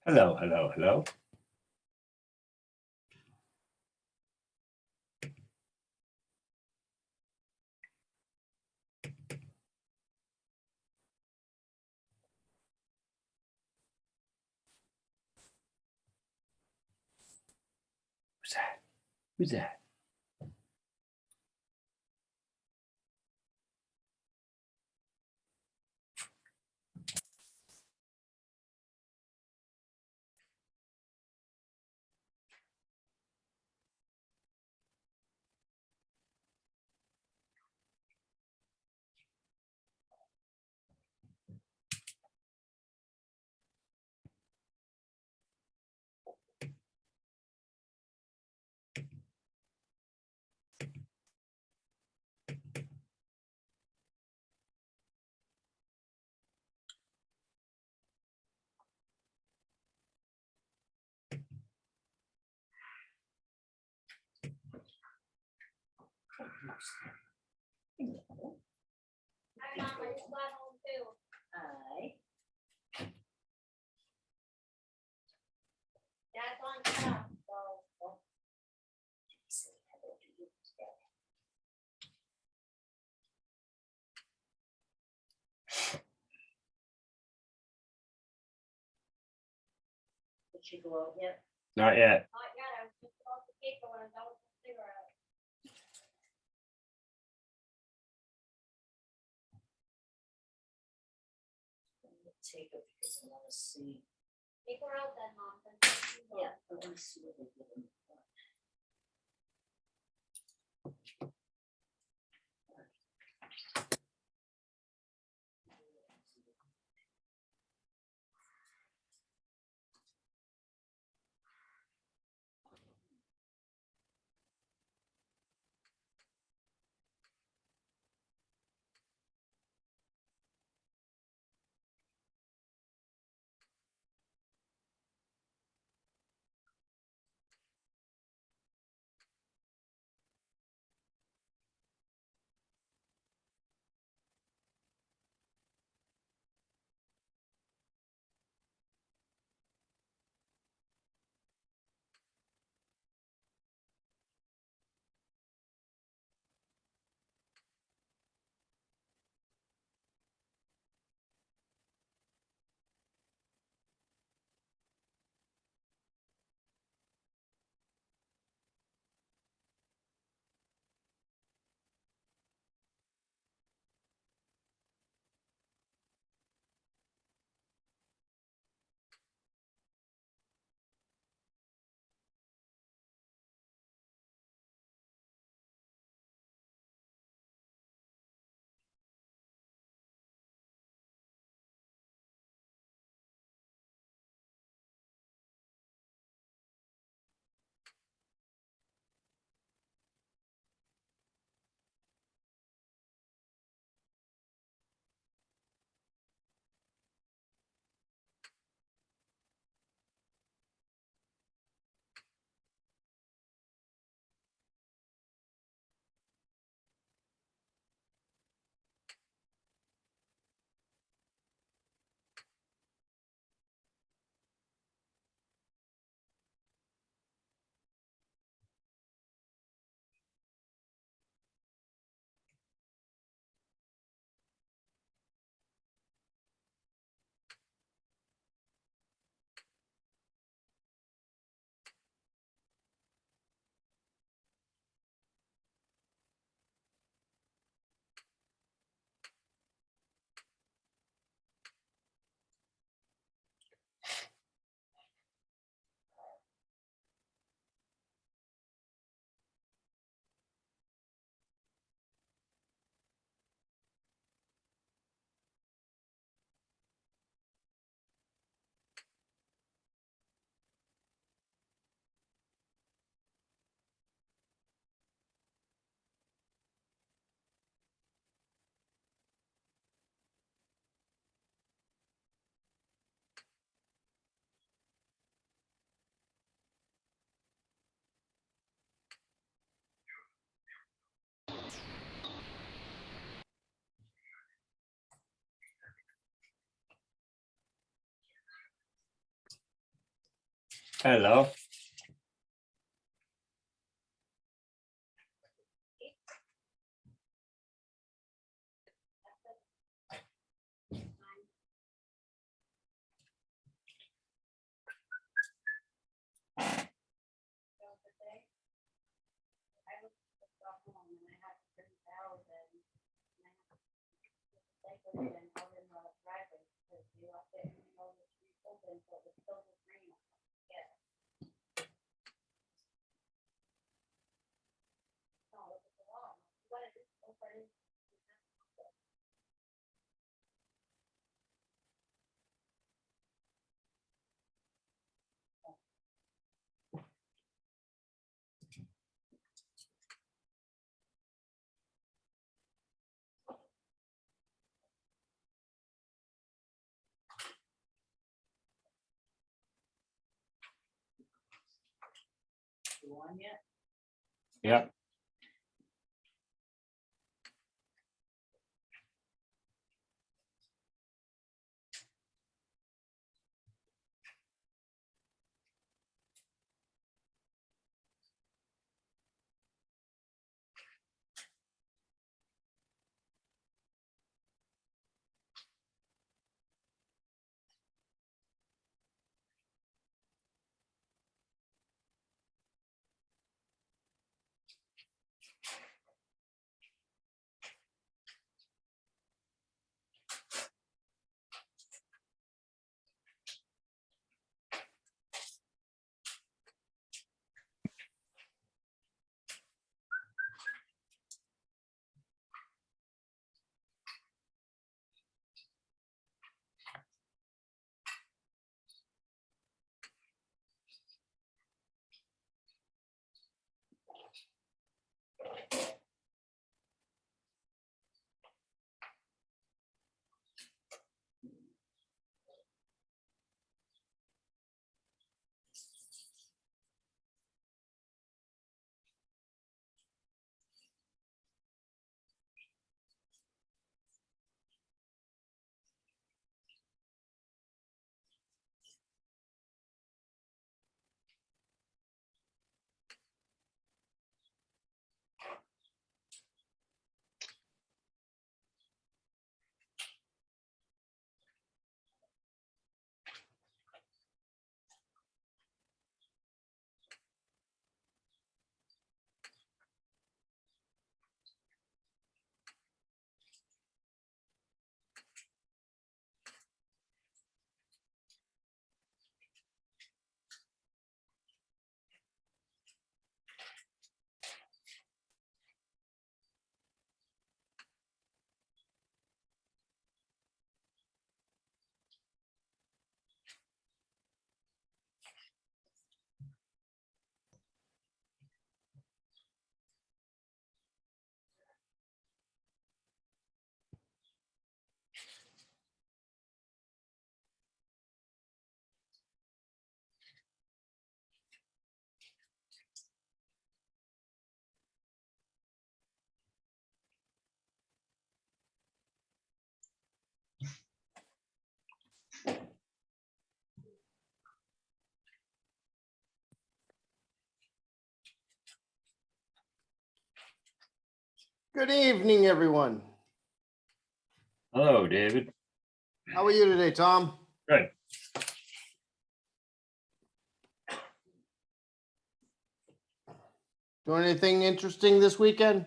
Hello, hello, hello. Who's that? Who's that? Hi, Mom. I just got home too. Hi. Dad's on top, so. Did she go out yet? Not yet. Not yet. I was just about to take her when I was done with the cigarette. I'm gonna take her because I wanna see. Take her out then, Mom. Then she's gone. Yeah, I wanna see what they give them. Hello. You on yet? Yep. Good evening, everyone. Hello, David. How are you today, Tom? Good. Doing anything interesting this weekend?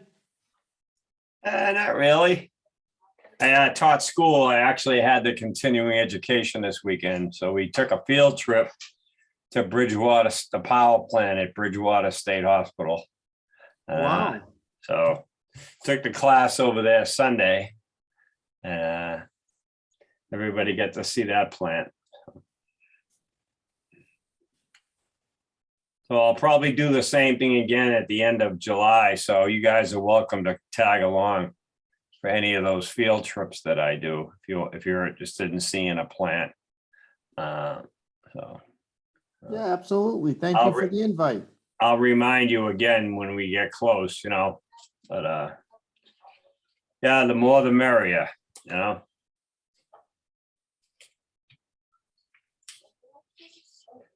Not really. I taught school. I actually had the continuing education this weekend. So we took a field trip to Bridgewater, the power plant at Bridgewater State Hospital. Wow. So took the class over there Sunday. Everybody got to see that plant. So I'll probably do the same thing again at the end of July. So you guys are welcome to tag along for any of those field trips that I do, if you're interested in seeing a plant. So Yeah, absolutely. Thank I'll you for the invite. I'll remind you again when we get close, but yeah, the more the merrier,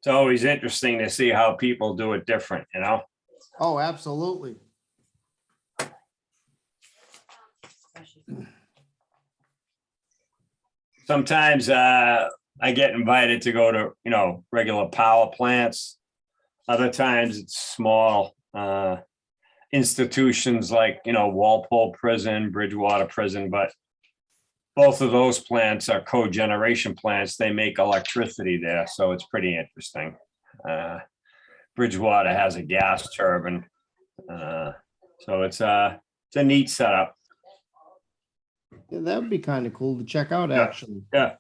it's always interesting to see how people do it different, you know? Oh, absolutely. Sometimes I get invited to go to, regular power plants. Other times it's small institutions like, Walpole Prison, Bridgewater Prison, but both of those plants are cogeneration plants. They make electricity there, so it's pretty interesting. Bridgewater has a gas turbine, so it's a neat setup. Yeah, that would be kind of cool to check out, Yeah. actually. Yeah.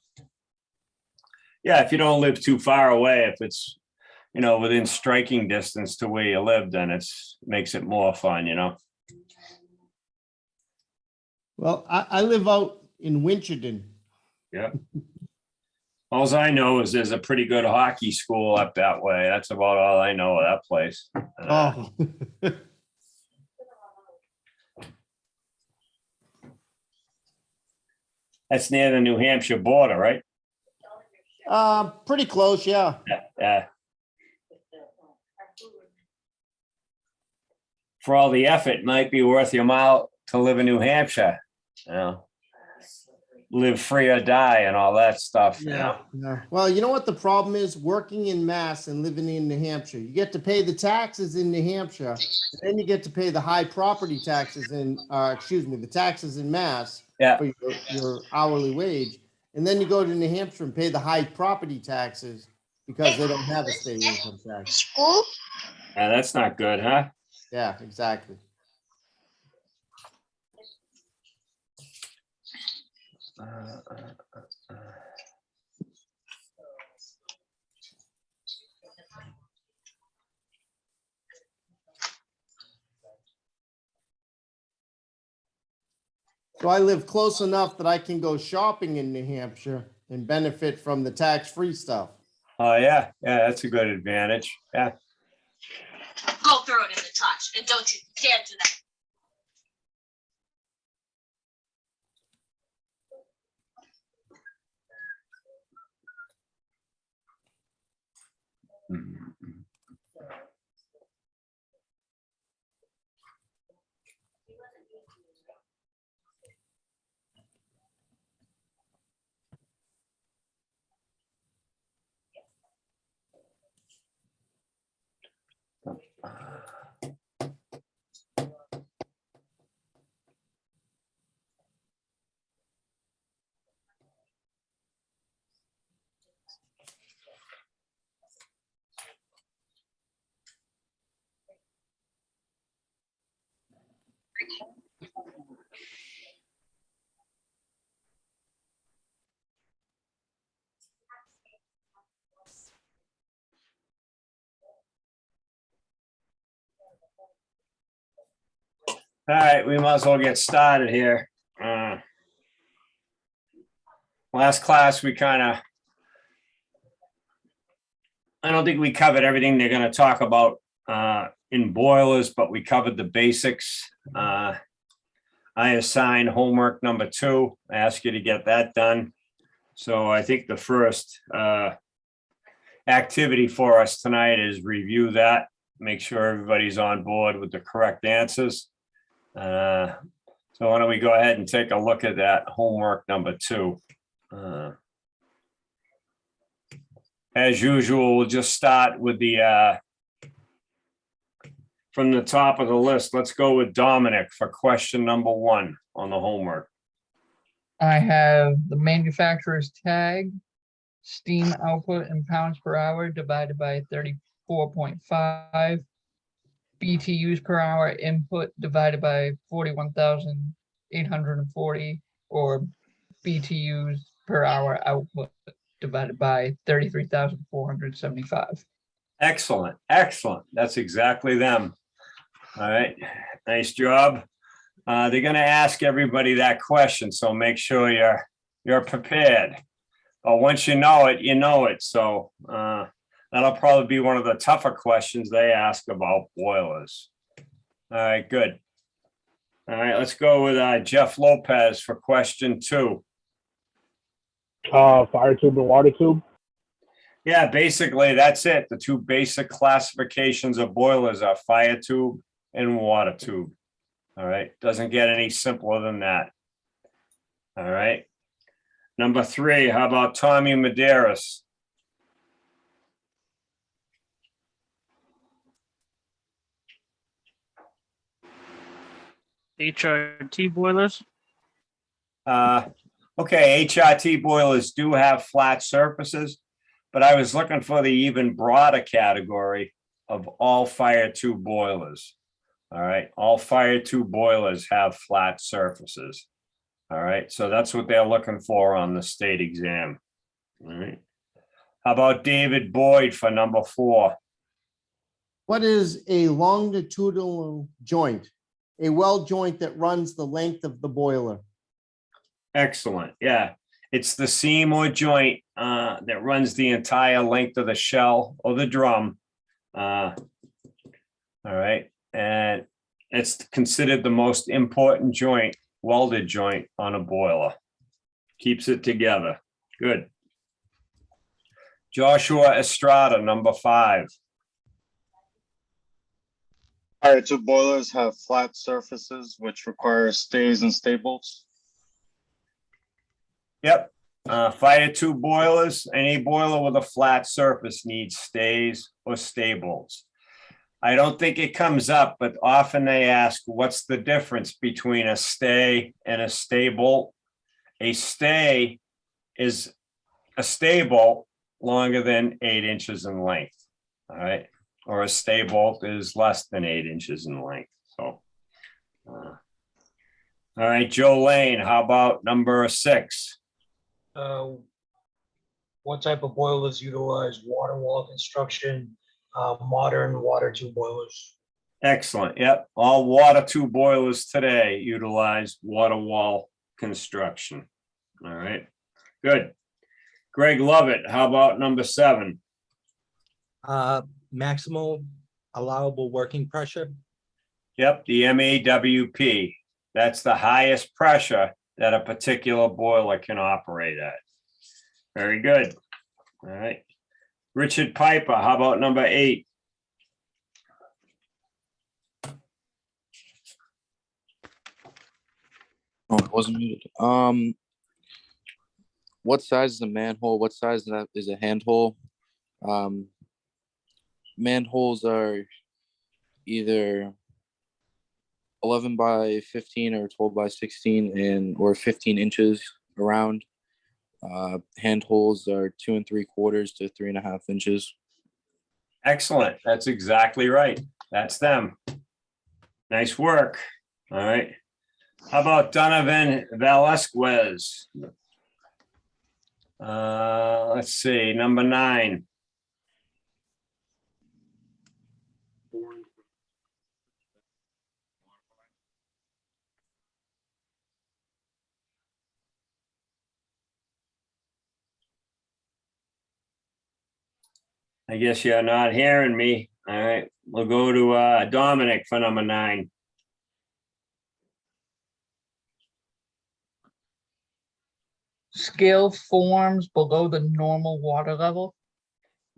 Yeah, if you don't live too far away, if it's, within striking distance to where you live, then makes it more fun, Well, I live out in Winchton. Yeah. Alls I know is there's a pretty good hockey school up that way. That's about all I know of that place. Oh. That's near the New Hampshire border, right? Pretty close, yeah. Yeah. For all the effort, it might be worth your mile to live in New Hampshire. Live free or die and all that stuff. Yeah. Well, you know what the problem is? Working in Mass and living in New Hampshire. You get to pay the taxes in New Hampshire, and then you get to pay the high property taxes the taxes in Mass Yeah. for your hourly wage. And then you go to New Hampshire and pay the high property taxes because they don't have a state income tax. Yeah, that's not good, huh? Yeah, exactly. So I live close enough that I can go shopping in New Hampshire and benefit from the tax-free stuff. Oh, yeah. Yeah, that's a good advantage. Yeah. Go throw it in the touch, and don't you dare do that. All right, we might as well get started here. Last class, I don't think we covered everything they're going to talk about in boilers, but we covered the basics. I assigned homework number 2. I asked you to get that done. So I think the first activity for us tonight is review that, make sure everybody's on board with the correct answers. So why don't we go ahead and take a look at that homework number 2. As usual, we'll just start with the from the top of the list. Let's go with Dominic for question number 1 on the homework. I have the manufacturer's tag, steam output in pounds per hour divided by 34.5, BTUs per hour input divided by 41,840, or BTUs per hour output divided by 33,475. Excellent, excellent. That's exactly them. All right, nice job. They're going to ask everybody that question, so make sure you're prepared. But once you know it, you know it. So that'll probably be one of the tougher questions they ask about boilers. All right, good. All right, let's go with Jeff Lopez for question 2. Fire tube and water tube. Yeah, basically, that's it. The two basic classifications of boilers are fire tube and water tube. All right, doesn't get any simpler than that. All right. Number 3, how about Tommy Maderas? HRT boilers. Okay, HRT boilers do have flat surfaces, but I was looking for the even broader category of all fire tube boilers. All right, all fire tube boilers have flat surfaces. All right, so that's what they're looking for on the state exam. All right. How about David Boyd for number 4? What is a longitudinal joint? A well joint that runs the length of the boiler. Excellent. Yeah, it's the seam or joint that runs the entire length of the shell or the drum. All right, and it's considered the most important joint, welded joint on a boiler. Keeps it together. Good. Joshua Estrada, number 5. Fire tube boilers have flat surfaces which require stays and staples. Yep. Fire tube boilers, any boiler with a flat surface needs stays or stables. I don't think it comes up, but often they ask, what's the difference between a stay and a stable? A stay is a stable longer than 8 inches in length. All right. Or a stay bolt is less than 8 inches in length. So, all right, Joe Lane, how about number 6? What type of boilers utilize water wall construction, modern water tube boilers? Excellent. Yep. All water tube boilers today utilize water wall construction. All right. Good. Greg Lovett, how about number 7? Maximal allowable working pressure. Yep, the MAWP. That's the highest pressure that a particular boiler can operate at. Very good. All right. Richard Piper, how about number 8? Oh, it wasn't muted. What size is a manhole? What size is a handhole? Manholes are either 11 by 15 or 12 by 16 or 15 inches around. Handholes are 2 3/4 to 3.5 inches. Excellent. That's exactly right. That's them. Nice work. All right. How about Donovan Velasquez? Let's see, number 9. I guess you're not hearing me. All right, we'll go to Dominic for number 9. Scale forms below the normal water level.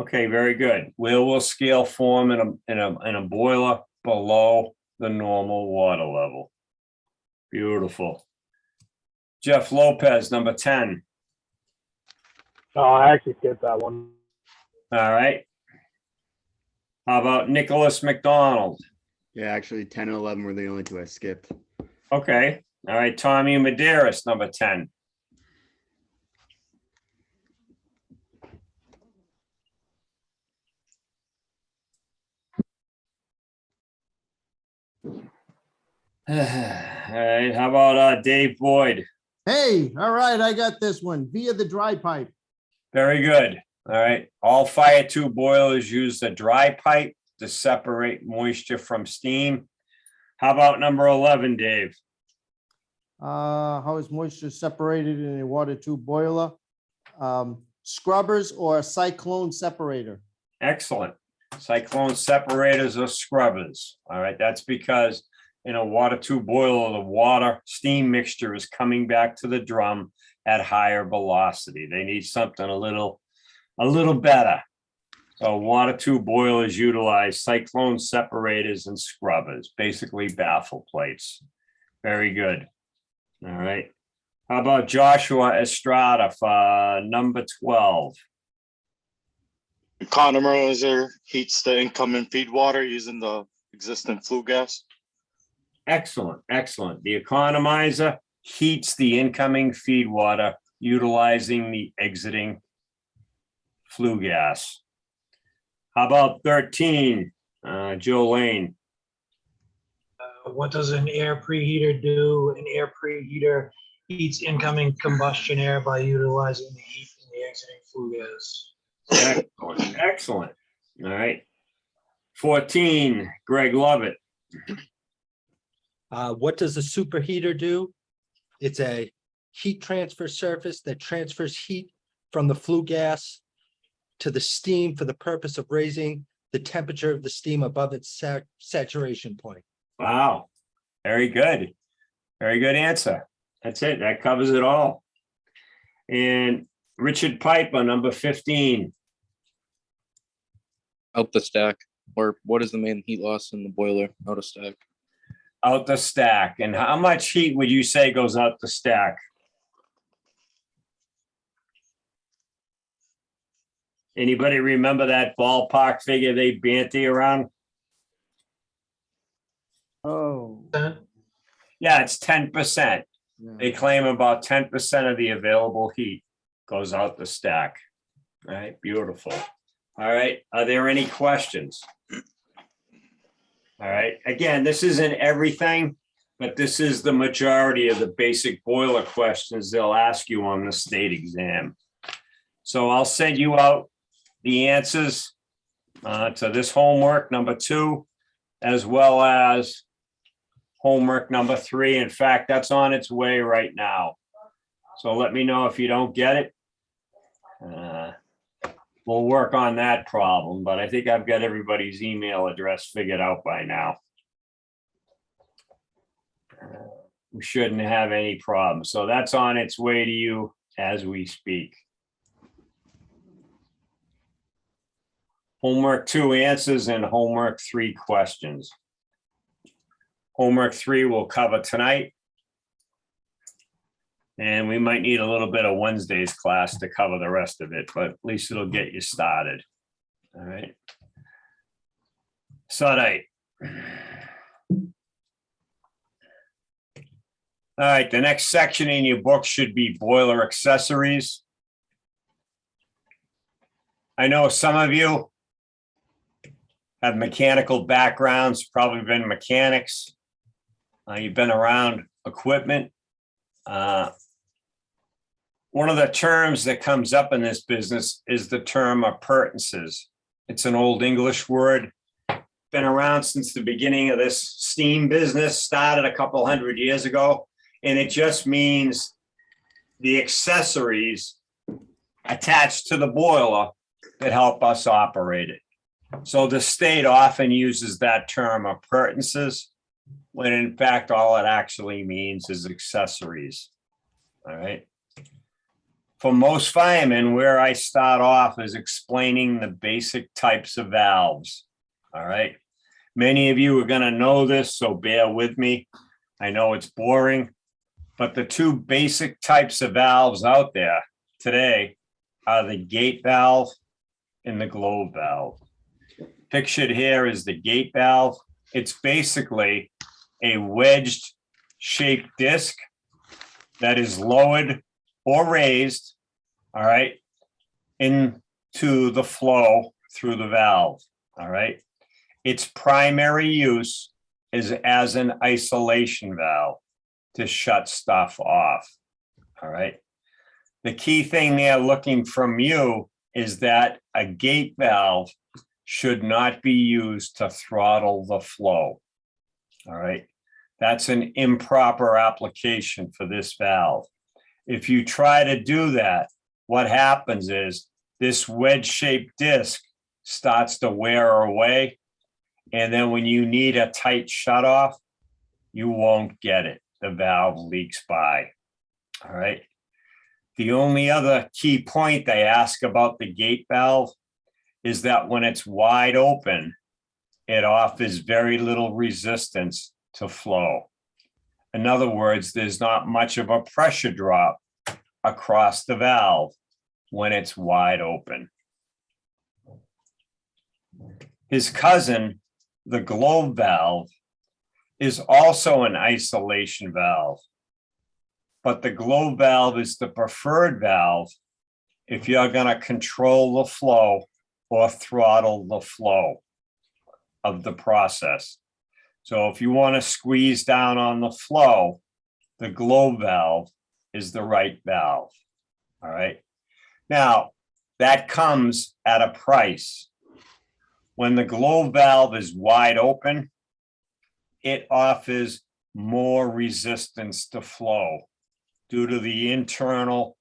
Okay, very good. Where will scale form in a boiler below the normal water level? Beautiful. Jeff Lopez, number 10. Oh, I actually skipped that one. All right. How about Nicholas McDonald? Yeah, actually 10 and 11 were the only 2 I skipped. Okay. All right. Tommy Maderas, number 10. All right. How about Dave Boyd? Hey, all right, I got this one via the dry pipe. Very good. All right. All fire tube boilers use the dry pipe to separate moisture from steam. How about number 11, Dave? How is moisture separated in a water tube boiler? Scrubbers or a cyclone separator? Excellent. Cyclone separators or scrubbers. All right. That's because in a water tube boiler, the water steam mixture is coming back to the drum at higher velocity. They need something a little a little better. So water tube boilers utilize cyclone separators and scrubbers, basically baffle plates. Very good. All right. How about Joshua Estrada for number 12? Economizer heats the incoming feed water using the existing flue gas. Excellent, excellent. The economizer heats the incoming feed water utilizing the exiting flue gas. How about 13, Joe Lane? What does an air preheater do? An air preheater heats incoming combustion air by utilizing the heat in the exiting flue gas. Excellent, excellent. All right. 14, Greg Lovett. What does a superheater do? It's a heat transfer surface that transfers heat from the flue gas to the steam for the purpose of raising the temperature of the steam above its saturation point. Wow, very good. Very good answer. That's it. That covers it all. And Richard Piper, number 15. Out the stack, or what is the main heat loss in the boiler? Out of stack. Out the stack. And how much heat would you say goes out the stack? Anybody remember that ballpark figure they banty around? Oh. Yeah, it's 10%. Yeah. They claim about 10% of the available heat goes out the stack. All right, beautiful. All right, are there any questions? All right, again, this isn't everything, but this is the majority of the basic boiler questions they'll ask you on the state exam. So I'll send you out the answers to this homework number 2, as well as homework number 3. In fact, that's on its way right now. So let me know if you don't get it. We'll work on that problem, but I think I've got everybody's email address figured out by now. We shouldn't have any problems. So that's on its way to you as we speak. Homework 2 answers and homework 3 questions. Homework 3 we'll cover tonight. And we might need a little bit of Wednesday's class to cover the rest of it, but at least it'll get you started. All right. Sudite. All right, the next section in your book should be boiler accessories. I know some of you have mechanical backgrounds, probably been mechanics. You've been around equipment. One of the terms that comes up in this business is the term appurtenances. It's an old English word, been around since the beginning of this steam business, started a couple hundred years ago, and it just means the accessories attached to the boiler that help us operate it. So the state often uses that term appurtenances, when in fact all it actually means is accessories. All right. For most firemen, where I start off is explaining the basic types of valves. All right. Many of you are going to know this, so bear with me. I know it's boring, but the 2 basic types of valves out there today are the gate valve and the globe valve. Pictured here is the gate valve. It's basically a wedged shaped disc that is lowered or raised, all right, into the flow through the valve, all right? Its primary use is as an isolation valve to shut stuff off, all right? The key thing they're looking from you is that a gate valve should not be used to throttle the flow, all right? That's an improper application for this valve. If you try to do that, what happens is this wedge-shaped disc starts to wear away. And then when you need a tight shutoff, you won't get it. The valve leaks by. All right. The only other key point they ask about the gate valve is that when it's wide open, it offers very little resistance to flow. In other words, there's not much of a pressure drop across the valve when it's wide open. His cousin, the globe valve, is also an isolation valve. But the globe valve is the preferred valve if you're going to control the flow or throttle the flow of the process. So if you want to squeeze down on the flow, the globe valve is the right valve. All right. Now, that comes at a price. When the globe valve is wide open, it offers more resistance to flow due to the internal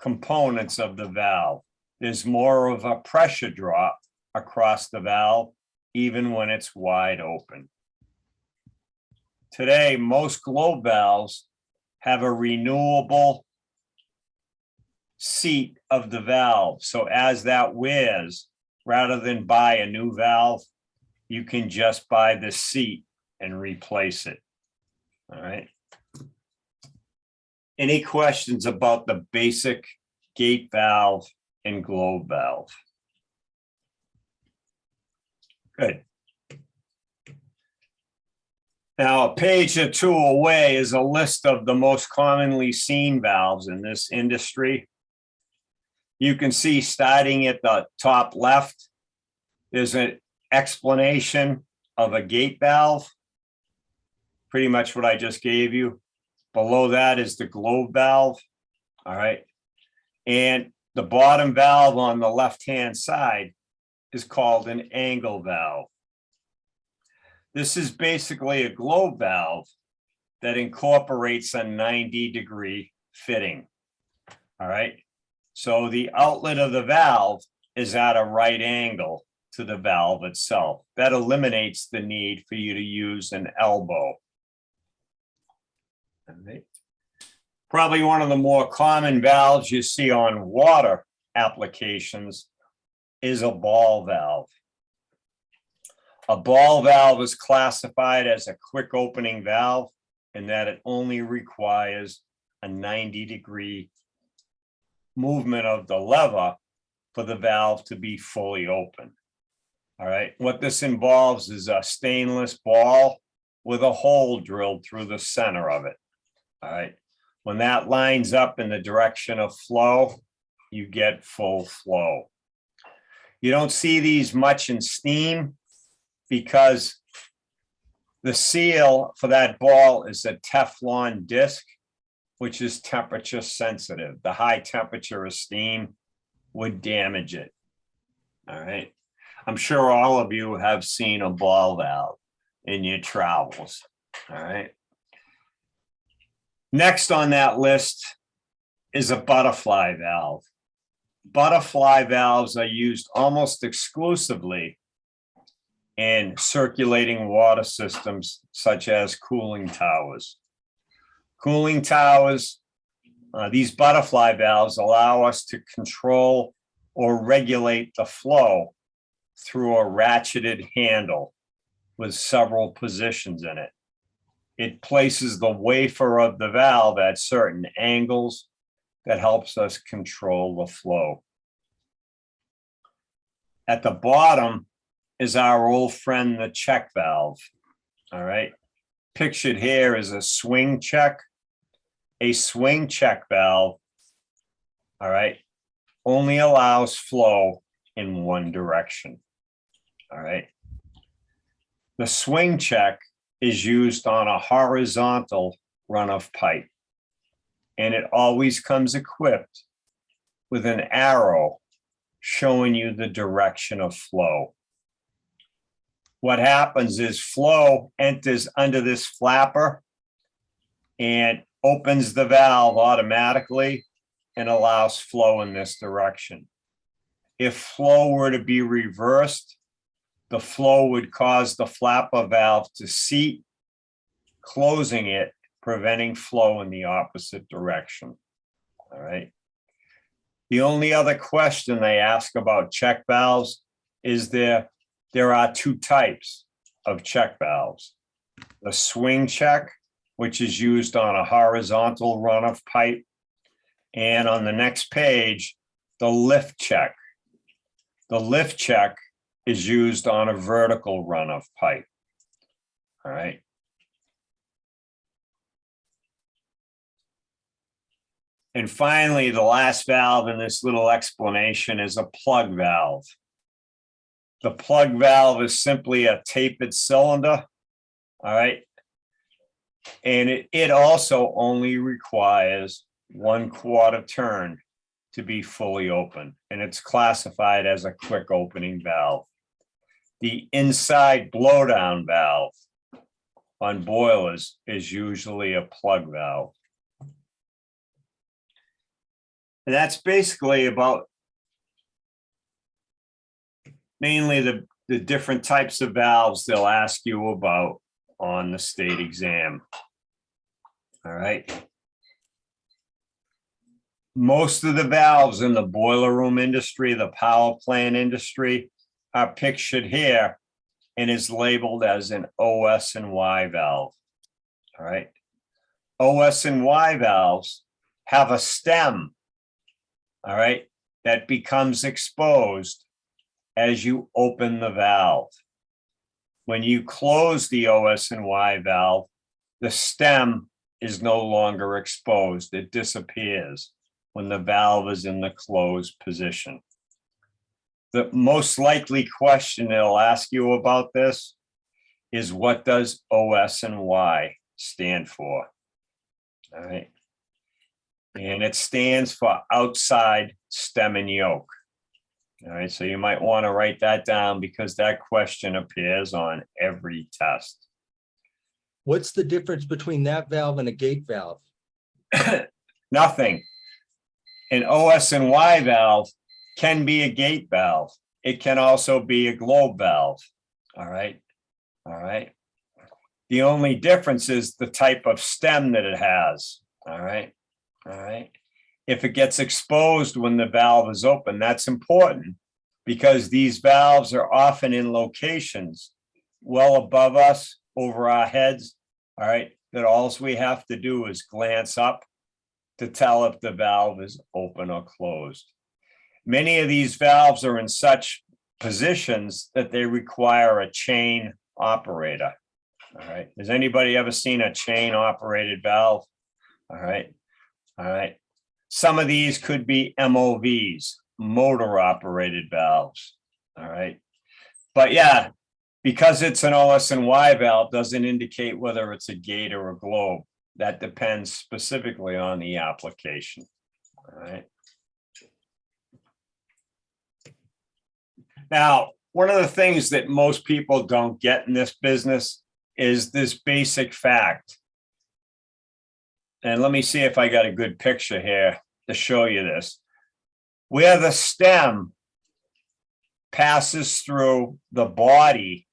components of the valve. There's more of a pressure drop across the valve, even when it's wide open. Today, most globe valves have a renewable seat of the valve. So as that wears, rather than buy a new valve, you can just buy the seat and replace it. All right. Any questions about the basic gate valve and globe valve? Good. Now, a page or two away is a list of the most commonly seen valves in this industry. You can see starting at the top left, there's an explanation of a gate valve, pretty much what I just gave you. Below that is the globe valve, all right? And the bottom valve on the left-hand side is called an angle valve. This is basically a globe valve that incorporates a 90-degree fitting, all right? So the outlet of the valve is at a right angle to the valve itself. That eliminates the need for you to use an elbow. All right. Probably one of the more common valves you see on water applications is a ball valve. A ball valve is classified as a quick opening valve in that it only requires a 90-degree movement of the lever for the valve to be fully open. All right, what this involves is a stainless ball with a hole drilled through the center of it. All right, when that lines up in the direction of flow, you get full flow. You don't see these much in steam because the seal for that ball is a Teflon disc, which is temperature sensitive. The high temperature of steam would damage it. All right. I'm sure all of you have seen a ball valve in your travels. All right. Next on that list is a butterfly valve. Butterfly valves are used almost exclusively in circulating water systems such as cooling towers. Cooling towers, these butterfly valves allow us to control or regulate the flow through a ratcheted handle with several positions in it. It places the wafer of the valve at certain angles that helps us control the flow. At the bottom is our old friend, the check valve. All right. Pictured here is a swing check. A swing check valve, all right, only allows flow in one direction. All right. The swing check is used on a horizontal run of pipe, and it always comes equipped with an arrow showing you the direction of flow. What happens is flow enters under this flapper and opens the valve automatically and allows flow in this direction. If flow were to be reversed, the flow would cause the flapper valve to seat, closing it, preventing flow in the opposite direction. All right. The only other question they ask about check valves is there are two types of check valves. The swing check, which is used on a horizontal runoff pipe. And on the next page, the lift check. The lift check is used on a vertical runoff pipe. All right. And finally, the last valve in this little explanation is a plug valve. The plug valve is simply a tapered cylinder. All right. And it also only requires 1/4 turn to be fully open, and it's classified as a quick opening valve. The inside blowdown valve on boilers is usually a plug valve. And that's basically about mainly the different types of valves they'll ask you about on the state exam. All right. Most of the valves in the boiler room industry, the power plant industry, are pictured here and is labeled as an OS and Y valve. All right. OS and Y valves have a stem, all right, that becomes exposed as you open the valve. When you close the OS and Y valve, the stem is no longer exposed. It disappears when the valve is in the closed position. The most likely question they'll ask you about this is, what does OS and Y stand for? All right. And it stands for outside stem and yoke. All right, so you might want to write that down because that question appears on every test. What's the difference between that valve and a gate valve? Nothing. An OS and Y valve can be a gate valve. It can also be a globe valve. All right. All right. The only difference is the type of stem that it has. All right. All right. If it gets exposed when the valve is open, that's important because these valves are often in locations well above us, over our heads. All right. That all we have to do is glance up to tell if the valve is open or closed. Many of these valves are in such positions that they require a chain operator. All right. Has anybody ever seen a chain operated valve? All right. All right. Some of these could be MOVs, motor operated valves. All right. But yeah, because it's an OS and Y valve doesn't indicate whether it's a gate or a globe. That depends specifically on the application. All right. Now, one of the things that most people don't get in this business is this basic fact. And let me see if I got a good picture here to show you this. Where the stem passes through the body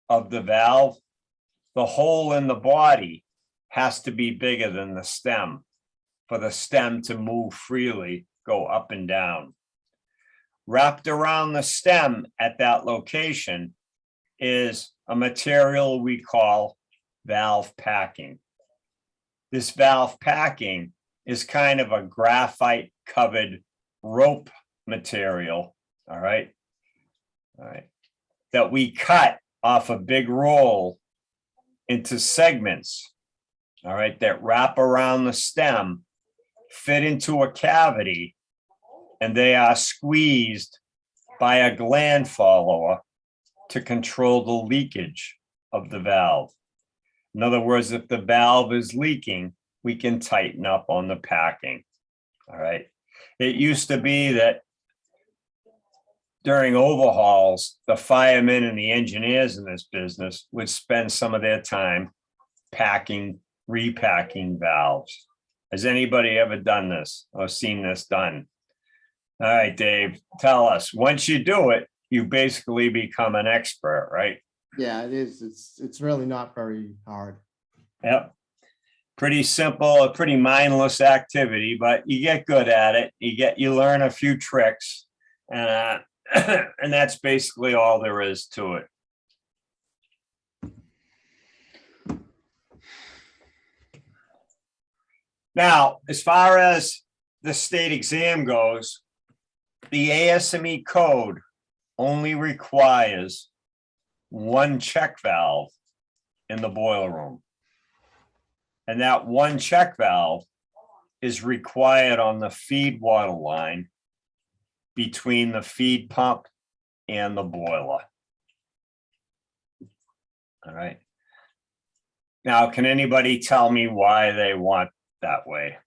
of the valve, the hole in the body has to be bigger than the stem for the stem to move freely, go up and down. Wrapped around the stem at that location is a material we call valve packing. This valve packing is kind of a graphite covered rope material, all right, that we cut off a big roll into segments, all right, that wrap around the stem, fit into a cavity, and they are squeezed by a gland follower to control the leakage of the valve. In other words, if the valve is leaking, we can tighten up on the packing. All right. It used to be that during overhauls, the firemen and the engineers in this business would spend some of their time packing, repacking valves. Has anybody ever done this or seen this done? All right, Dave, tell us. Once you do it, you basically become an expert, right? Yeah, it is. It's really not very hard. Yep. Pretty simple, a pretty mindless activity, but you get good at it. You learn a few tricks, and and that's basically all there is to it. Now, as far as the state exam goes, the ASME code only requires one check valve in the boiler room. And that one check valve is required on the feed water line between the feed pump and the boiler. All right. Now, can anybody tell me why they want that way?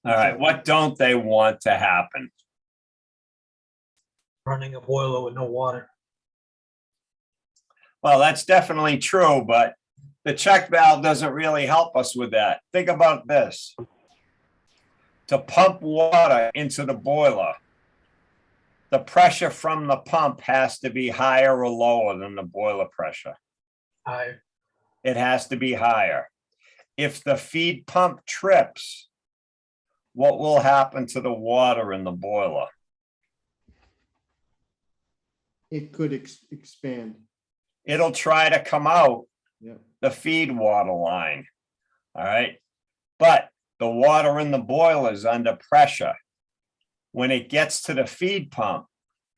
All right, what don't they want to happen? Running a boiler with no water. Well, that's definitely true, but the check valve doesn't really help us with that. Think about this. To pump water into the boiler, the pressure from the pump has to be higher or lower than the boiler pressure. Higher. It has to be higher. If the feed pump trips, what will happen to the water in the boiler? It could expand. It'll try to come out Yeah. the feed water line. All right. But the water in the boiler is under pressure. When it gets to the feed pump,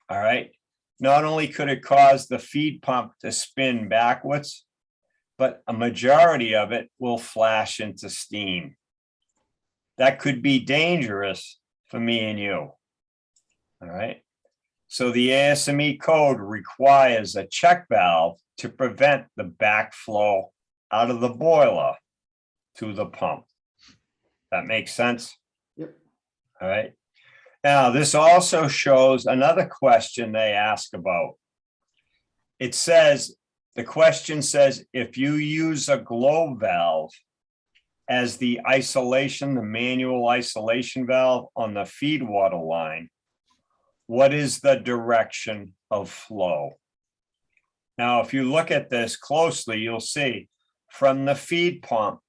all right, not only could it cause the feed pump to spin backwards, but a majority of it will flash into steam. That could be dangerous for me and you. All right. So the ASME code requires a check valve to prevent the backflow out of the boiler to the pump. That makes sense? Yep. All right. Now, this also shows another question they ask about. It says, the question says, if you use a globe valve as the isolation, the manual isolation valve on the feed water line, what is the direction of flow? Now, if you look at this closely, you'll see from the feed pump,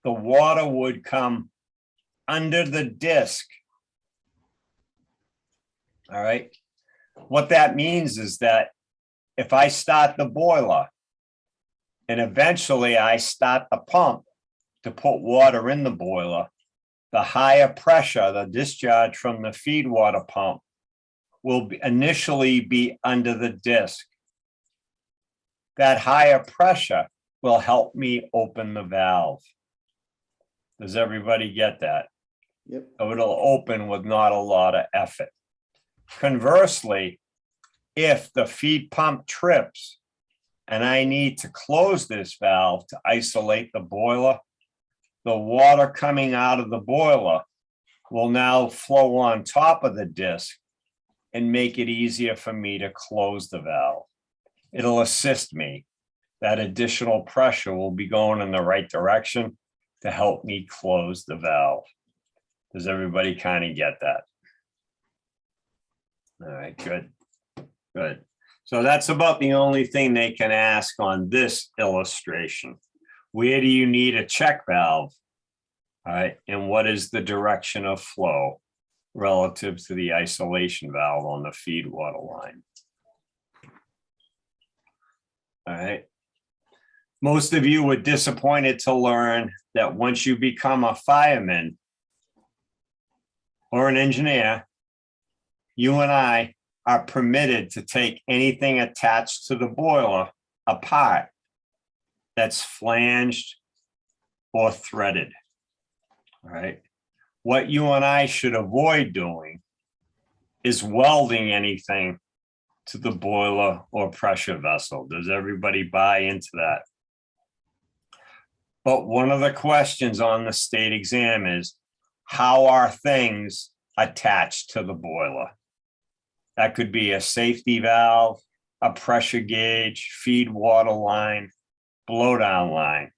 the water would come under the disc. All right. What that means is that if I start the boiler and eventually I start the pump to put water in the boiler, the higher pressure, the discharge from the feed water pump will initially be under the disc. That higher pressure will help me open the valve. Does everybody get that? Yep. So it'll open with not a lot of effort. Conversely, if the feed pump trips and I need to close this valve to isolate the boiler, the water coming out of the boiler will now flow on top of the disc and make it easier for me to close the valve. It'll assist me. That additional pressure will be going in the right direction to help me close the valve. Does everybody kind of get that? All right, good, good. So that's about the only thing they can ask on this illustration. Where do you need a check valve? All right, and what is the direction of flow relative to the isolation valve on the feed water line? All right. Most of you were disappointed to learn that once you become a fireman or an engineer, you and I are permitted to take anything attached to the boiler apart that's flanged or threaded. All right. What you and I should avoid doing is welding anything to the boiler or pressure vessel. Does everybody buy into that? But one of the questions on the state exam is, how are things attached to the boiler? That could be a safety valve, a pressure gauge, feed water line, blowdown line.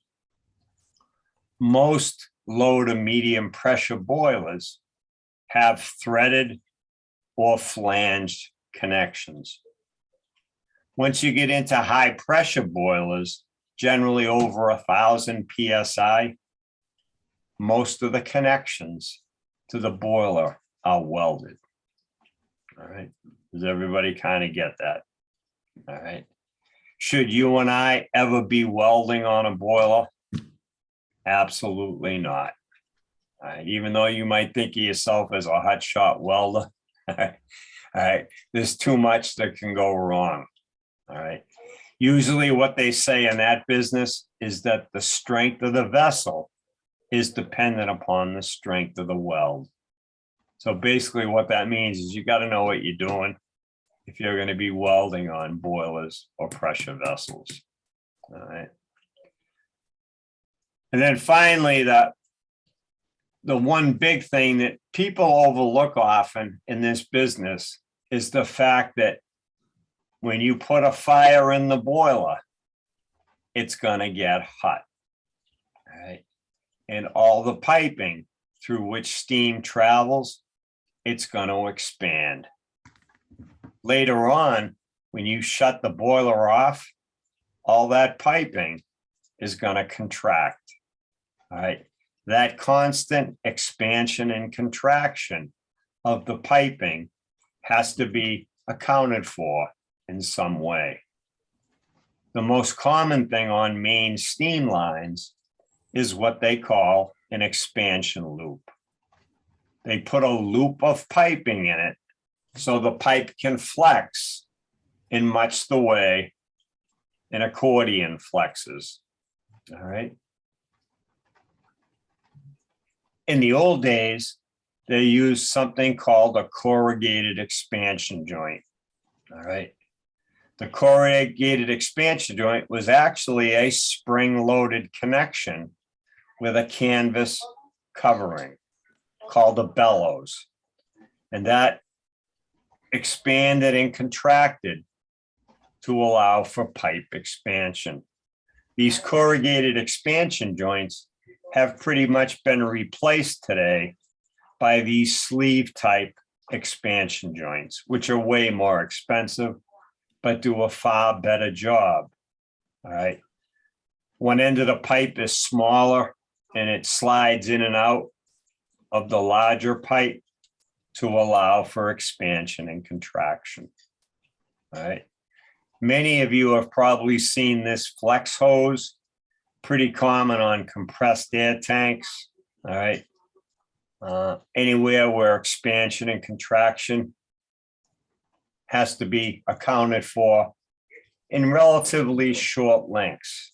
Most low to medium pressure boilers have threaded or flanged connections. Once you get into high pressure boilers, generally over 1,000 PSI, most of the connections to the boiler are welded. All right, does everybody kind of get that? All right. Should you and I ever be welding on a boiler? Absolutely not. All right, even though you might think of yourself as a hotshot welder, all right, there's too much that can go wrong. All right. Usually what they say in that business is that the strength of the vessel is dependent upon the strength of the weld. So basically what that means is you got to know what you're doing if you're going to be welding on boilers or pressure vessels. All right. And then finally, the one big thing that people overlook often in this business is the fact that when you put a fire in the boiler, it's going to get hot. All right. And all the piping through which steam travels, it's going to expand. Later on, when you shut the boiler off, all that piping is going to contract. All right. That constant expansion and contraction of the piping has to be accounted for in some way. The most common thing on main steam lines is what they call an expansion loop. They put a loop of piping in it so the pipe can flex in much the way an accordion flexes. All right. In the old days, they used something called a corrugated expansion joint. All right. The corrugated expansion joint was actually a spring-loaded connection with a canvas covering called a bellows. And that expanded and contracted to allow for pipe expansion. These corrugated expansion joints have pretty much been replaced today by these sleeve type expansion joints, which are way more expensive, but do a far better job. All right. One end of the pipe is smaller and it slides in and out of the larger pipe to allow for expansion and contraction. All right. Many of you have probably seen this flex hose, pretty common on compressed air tanks. All right. Anywhere where expansion and contraction has to be accounted for in relatively short lengths.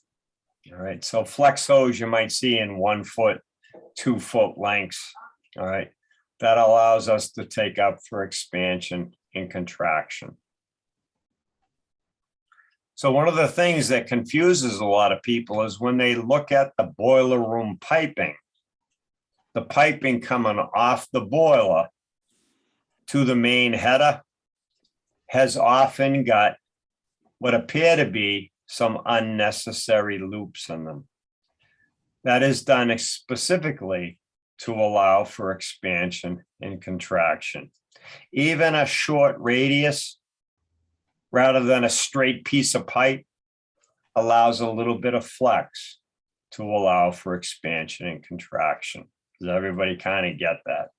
All right. So flex hose you might see in 1 foot, 2 foot lengths. All right. That allows us to take up for expansion and contraction. So one of the things that confuses a lot of people is when they look at the boiler room piping, the piping coming off the boiler to the main header has often got what appear to be some unnecessary loops in them. That is done specifically to allow for expansion and contraction. Even a short radius, rather than a straight piece of pipe, allows a little bit of flex to allow for expansion and contraction. Does everybody kind of get that?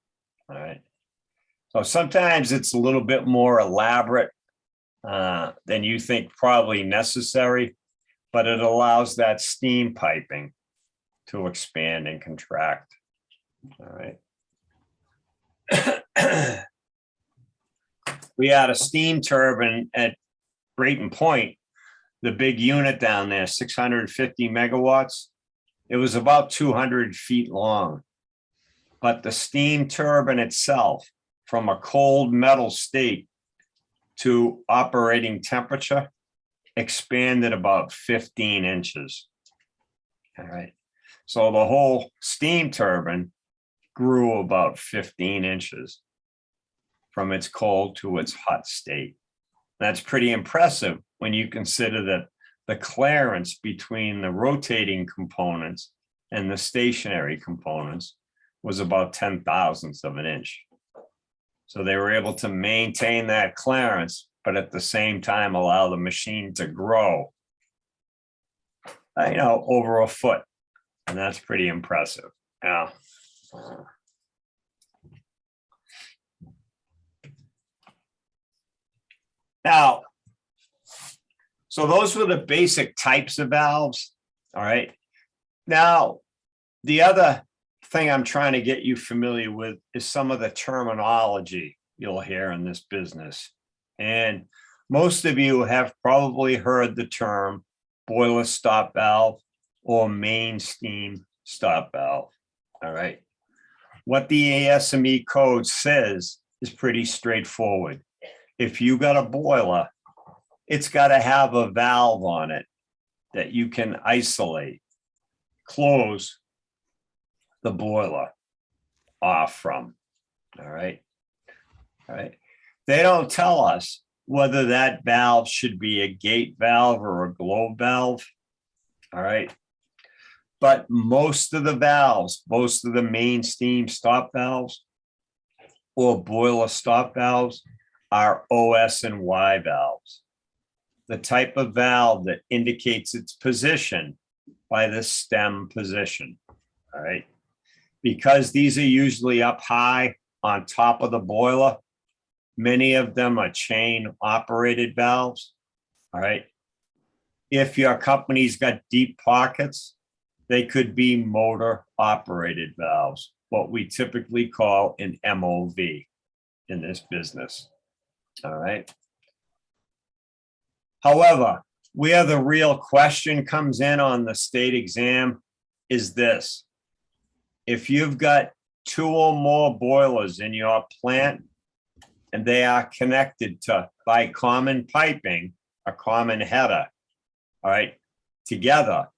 All right. So sometimes it's a little bit more elaborate than you think probably necessary, but it allows that steam piping to expand and contract. All right. We had a steam turbine at Brayton Point, the big unit down there, 650 megawatts. It was about 200 feet long, but the steam turbine itself, from a cold metal state to operating temperature, expanded about 15 inches. All right. So the whole steam turbine grew about 15 inches from its cold to its hot state. That's pretty impressive when you consider that the clearance between the rotating components and the stationary components was about 10 thousandths of an inch. So they were able to maintain that clearance, but at the same time allow the machine to grow, over a foot. And that's pretty impressive. Yeah. Now, so those were the basic types of valves. All right. Now, the other thing I'm trying to get you familiar with is some of the terminology you'll hear in this business. And most of you have probably heard the term boiler stop valve or main steam stop valve. All right. What the ASME code says is pretty straightforward. If you got a boiler, it's got to have a valve on it that you can isolate, close the boiler off from. All right. All right. They don't tell us whether that valve should be a gate valve or a globe valve. All right. But most of the valves, most of the main steam stop valves or boiler stop valves are OS and Y valves. The type of valve that indicates its position by the stem position. All right. Because these are usually up high on top of the boiler, many of them are chain operated valves. All right. If your company's got deep pockets, they could be motor operated valves, what we typically call an MOV in this business. All right. However, where the real question comes in on the state exam is this. If you've got 2 or more boilers in your plant and they are connected to by common piping, a common header, all right, together,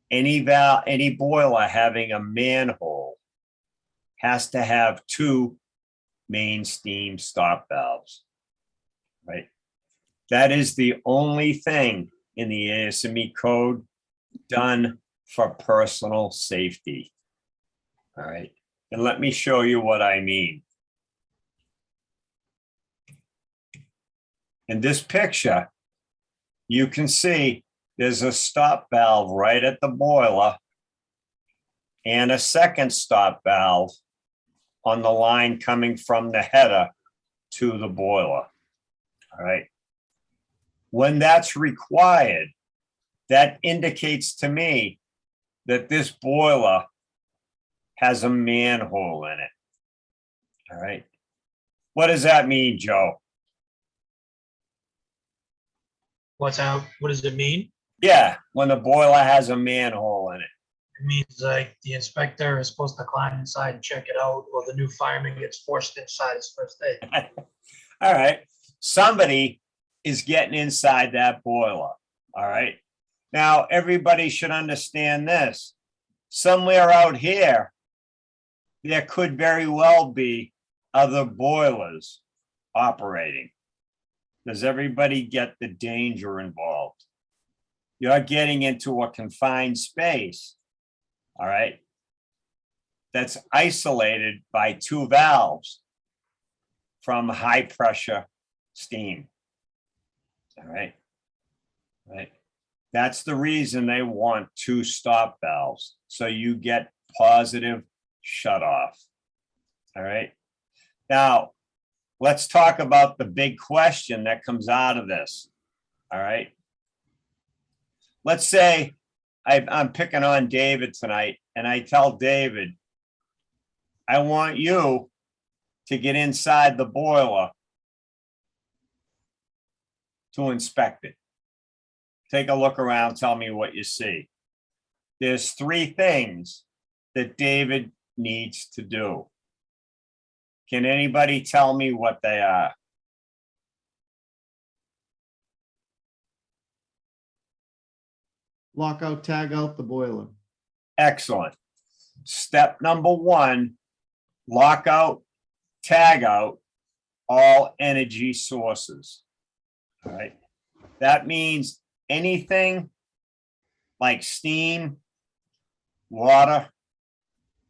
any boiler having a manhole has to have 2 main steam stop valves, right? That is the only thing in the ASME code done for personal safety. All right. And let me show you what I mean. In this picture, you can see there's a stop valve right at the boiler and a second stop valve on the line coming from the header to the boiler. All right. When that's required, that indicates to me that this boiler has a manhole in it. All right. What does that mean, Joe? What's out? What does it mean? Yeah, when the boiler has a manhole in it. It means like the inspector is supposed to climb inside and check it out, or the new fireman gets forced inside his first day. All right. Somebody is getting inside that boiler. All right. Now, everybody should understand this. Somewhere out here, there could very well be other boilers operating. Does everybody get the danger involved? You're getting into a confined space, all right, that's isolated by 2 valves from high pressure steam. All right. Right. That's the reason they want 2 stop valves. So you get positive shut off. All right. Now, let's talk about the big question that comes out of this. All right. Let's say I'm picking on David tonight, and I tell David, I want you to get inside the boiler to inspect it. Take a look around, tell me what you see. There's 3 things that David needs to do. Can anybody tell me what they are? Lock out, tag out the boiler. Excellent. Step number 1, lock out, tag out all energy sources. All right. That means anything like steam, water,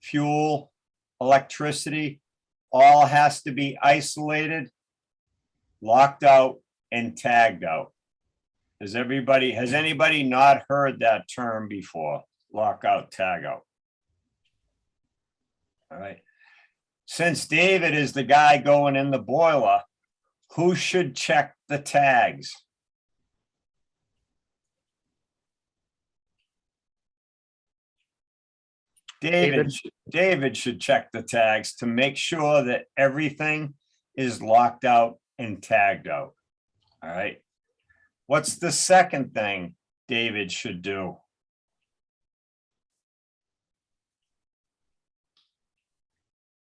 fuel, electricity, all has to be isolated, locked out, and tagged out. Has anybody not heard that term before? Lockout, tag out. All right. Since David is the guy going in the boiler, who should check the tags? David should check the tags to make sure that everything is locked out and tagged out. All right. What's the second thing David should do?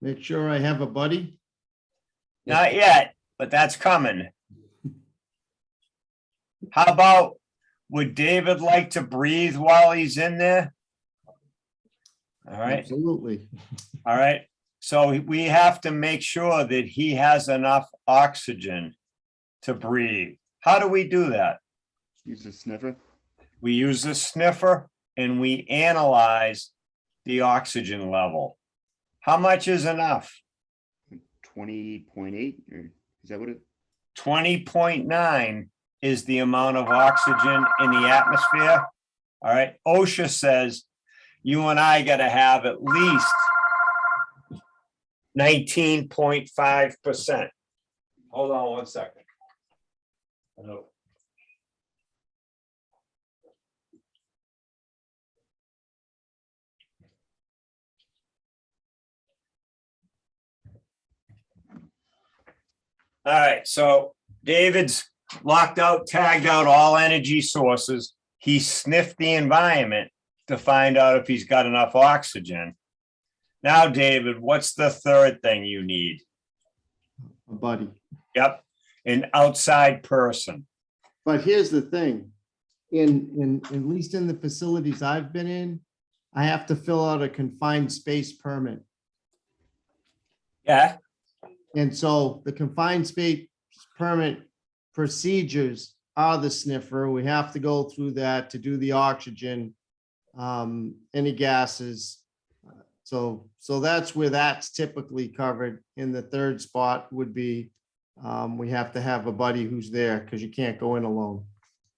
Make sure I have a buddy. Not yet, but that's coming. How about, would David like to breathe while he's in there? All right. Absolutely. All right. So we have to make sure that he has enough oxygen to breathe. How do we do that? Use a sniffer. We use a sniffer and we analyze the oxygen level. How much is enough? 20.8, or is that what it? 20.9 is the amount of oxygen in the atmosphere. All right. OSHA says you and I got to have at least 19.5%. Hold on one second. Hello. All right, so David's locked out, tagged out all energy sources. He sniffed the environment to find out if he's got enough oxygen. Now, David, what's the third thing you need? A buddy. Yep, an outside person. But here's the thing, at least in the facilities I've been in, I have to fill out a confined space permit. Yeah, And so the confined space permit procedures are the sniffer. We have to go through that to do the oxygen, any gases. So that's where that's typically covered. In the third spot would be, we have to have a buddy who's there because you can't go in alone.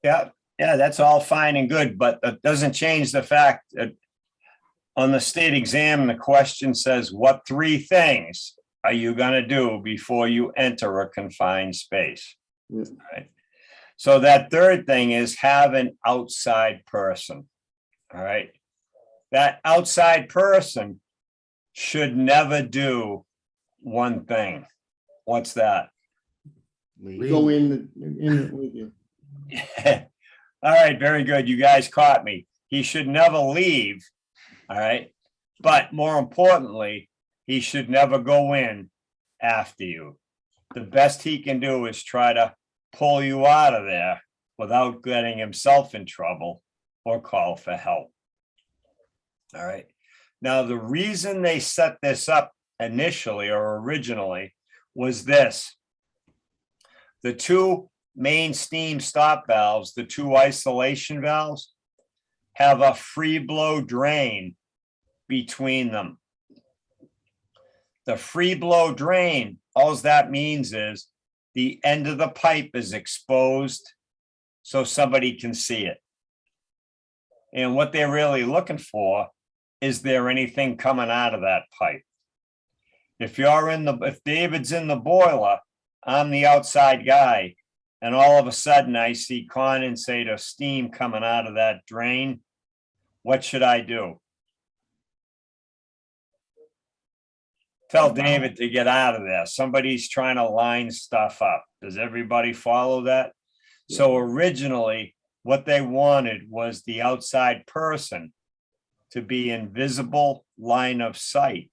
yeah, that's all fine and good, but that doesn't change the fact that on the state exam, the question says, what three things are you gonna do before you enter a confined space? Yeah. Right. So that third thing is have an outside person. All right. That outside person should never do one thing. What's that? Leave. Go in with you. All right, very good. You guys caught me. He should never leave. All right. But more importantly, he should never go in after you. The best he can do is try to pull you out of there without getting himself in trouble or call for help. All right. Now, the reason they set this up initially or originally was this. The two main steam stop valves, the two isolation valves, have a free blow drain between them. The free blow drain, all that means is the end of the pipe is exposed so somebody can see it. And what they're really looking for, is there anything coming out of that pipe? If David's in the boiler, I'm the outside guy, and all of a sudden I see condensate or steam coming out of that drain, what should I do? Tell David to get out of there. Somebody's trying to line stuff up. Does everybody follow that? So originally, what they wanted was the outside person to be in visible line of sight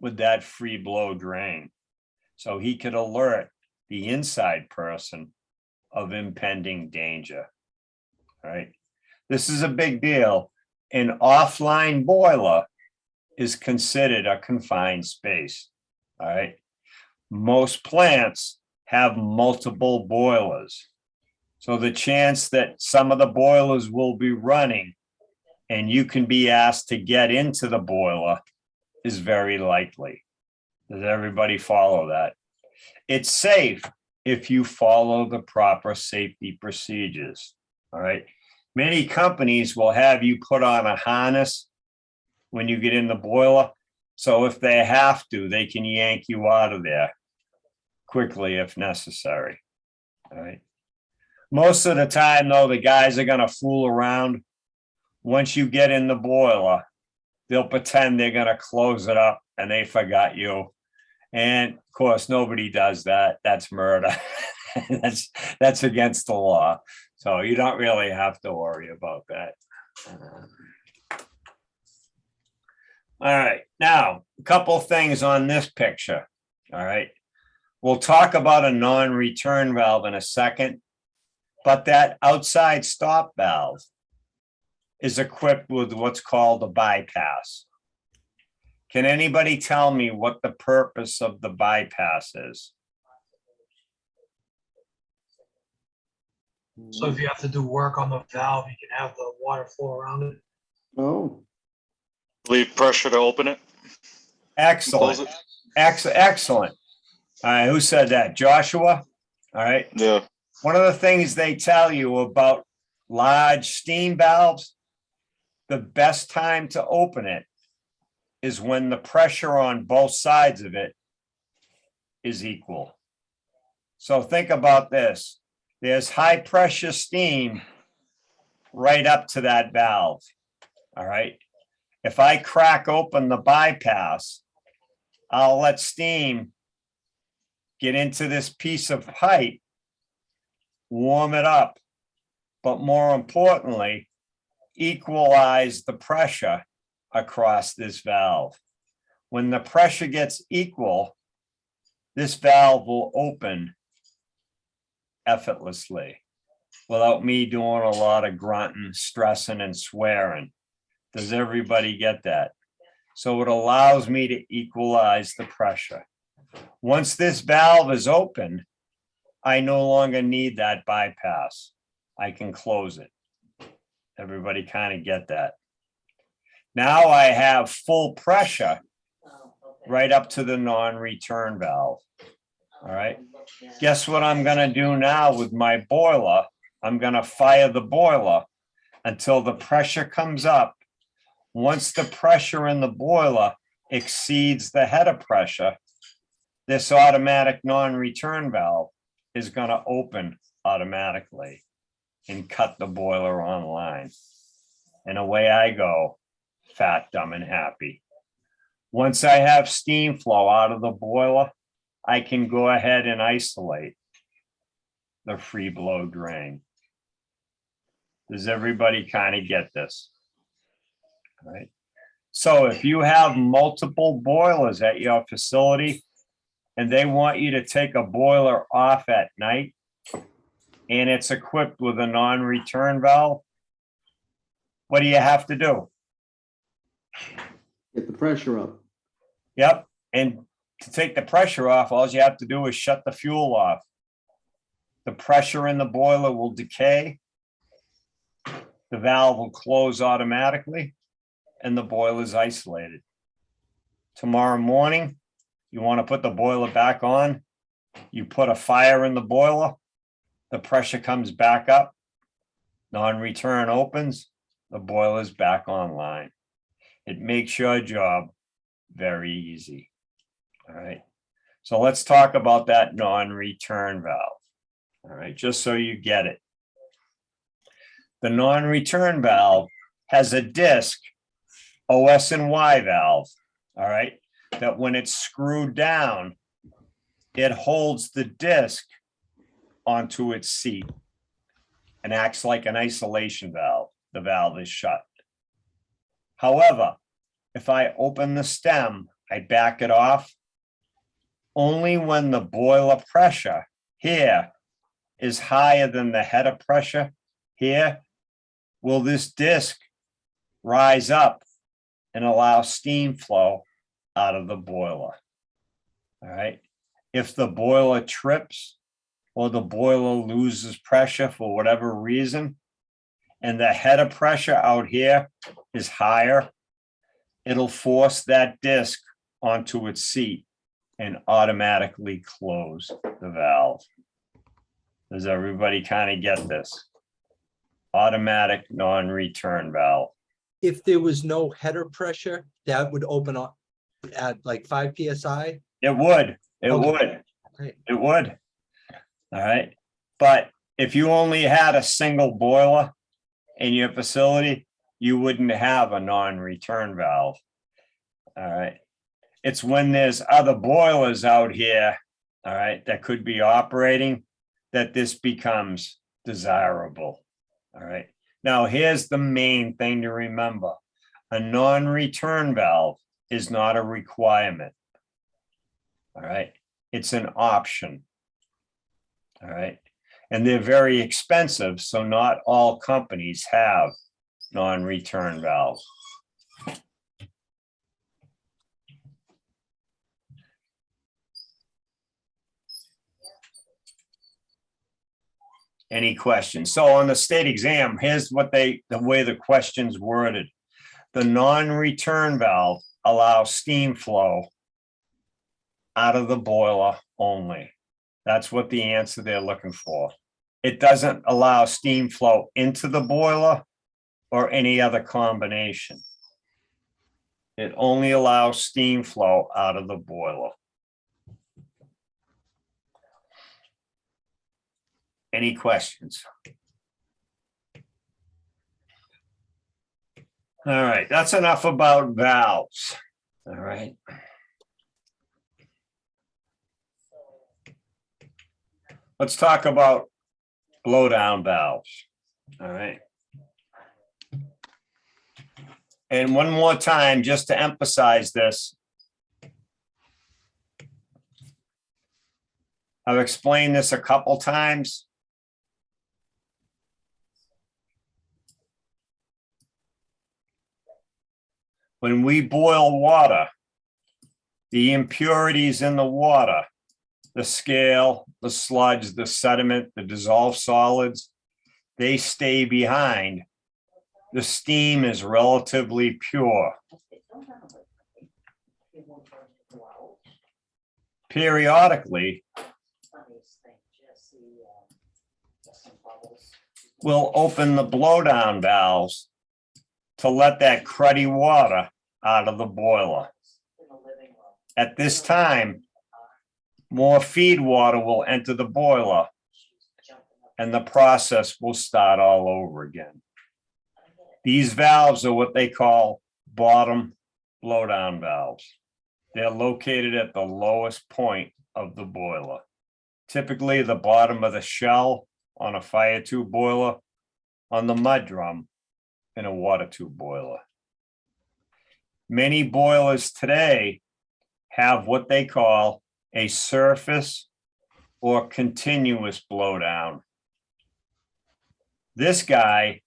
with that free blow drain. So he could alert the inside person of impending danger. All right. This is a big deal. An offline boiler is considered a confined space. All right. Most plants have multiple boilers. So the chance that some of the boilers will be running and you can be asked to get into the boiler is very likely. Does everybody follow that? It's safe if you follow the proper safety procedures, all right? Many companies will have you put on a harness when you get in the boiler. So if they have to, they can yank you out of there quickly if necessary, all right? Most of the time, though, the guys are gonna fool around. Once you get in the boiler, they'll pretend they're gonna close it up and they forgot you. And of course, nobody does that. That's murder. That's against the law. So you don't really have to worry about that. All right, now, a couple things on this picture, all right? We'll talk about a non-return valve in a second, but that outside stop valve is equipped with what's called a bypass. Can anybody tell me what the purpose of the bypass is? So if you have to do work on the valve, you can have the water flow around it. Oh, Leave pressure to open it. Excellent, Close it. excellent. All right, who said that? Joshua? All right. Yeah. One of the things they tell you about large steam valves, the best time to open it is when the pressure on both sides of it is equal. So think about this. There's high pressure steam right up to that valve. All right. If I crack open the bypass, I'll let steam get into this piece of pipe, warm it up, but more importantly, equalize the pressure across this valve. When the pressure gets equal, this valve will open effortlessly without me doing a lot of grunting, stressing, and swearing. Does everybody get that? So it allows me to equalize the pressure. Once this valve is open, I no longer need that bypass. I can close it. Everybody kind of get that? Now I have full pressure right up to the non-return valve. All right. Guess what I'm gonna do now with my boiler? I'm gonna fire the boiler until the pressure comes up. Once the pressure in the boiler exceeds the header pressure, this automatic non-return valve is gonna open automatically and cut the boiler online. And away I go, fat, dumb, and happy. Once I have steam flow out of the boiler, I can go ahead and isolate the free blow drain. Does everybody kind of get this? All right. So if you have multiple boilers at your facility and they want you to take a boiler off at night and it's equipped with a non-return valve, what do you have to do? get the pressure up. Yep. And to take the pressure off, all you have to do is shut the fuel off. The pressure in the boiler will decay. The valve will close automatically and the boiler is isolated. Tomorrow morning, you want to put the boiler back on, you put a fire in the boiler, the pressure comes back up, non-return opens, the boiler's back online. It makes your job very easy. All right. So let's talk about that non-return valve. All right, just so you get it. The non-return valve has a disc, OS and Y valve, all right, that when it's screwed down, it holds the disc onto its seat and acts like an isolation valve. The valve is shut. However, if I open the stem, I back it off, only when the boiler pressure here is higher than the header pressure here will this disc rise up and allow steam flow out of the boiler. All right. If the boiler trips or the boiler loses pressure for whatever reason, and the header pressure out here is higher, it'll force that disc onto its seat and automatically close the valve. Does everybody kind of get this? Automatic non-return valve. If there was no header pressure, that would open up at like 5 PSI. It would, it Okay. would, Okay. it would. All right, but if you only had a single boiler in your facility, you wouldn't have a non-return valve. All right, it's when there's other boilers out here, all right, that could be operating, that this becomes desirable. All right, now here's the main thing to remember. A non-return valve is not a requirement. All right, it's an option. All right, and they're very expensive, so not all companies have non-return valves. Any questions? So on the state exam, here's what the way the question's worded. The non-return valve allows steam flow out of the boiler only. That's what the answer they're looking for. It doesn't allow steam flow into the boiler or any other combination. It only allows steam flow out of the boiler. Any questions? All right, that's enough about valves. All right. Let's talk about blowdown valves. All right. And one more time, just to emphasize this. I've explained this a couple times. When we boil water, the impurities in the water, the scale, the sludge, the sediment, the dissolved solids, they stay behind. The steam is relatively pure. Periodically, we'll open the blowdown valves to let that cruddy water out of the boiler. At this time, more feed water will enter the boiler and the process will start all over again. These valves are what they call bottom blowdown valves. They're located at the lowest point of the boiler. Typically the bottom of the shell on a fire tube boiler, on the mud drum in a water tube boiler. Many boilers today have what they call a surface or continuous blowdown. This guy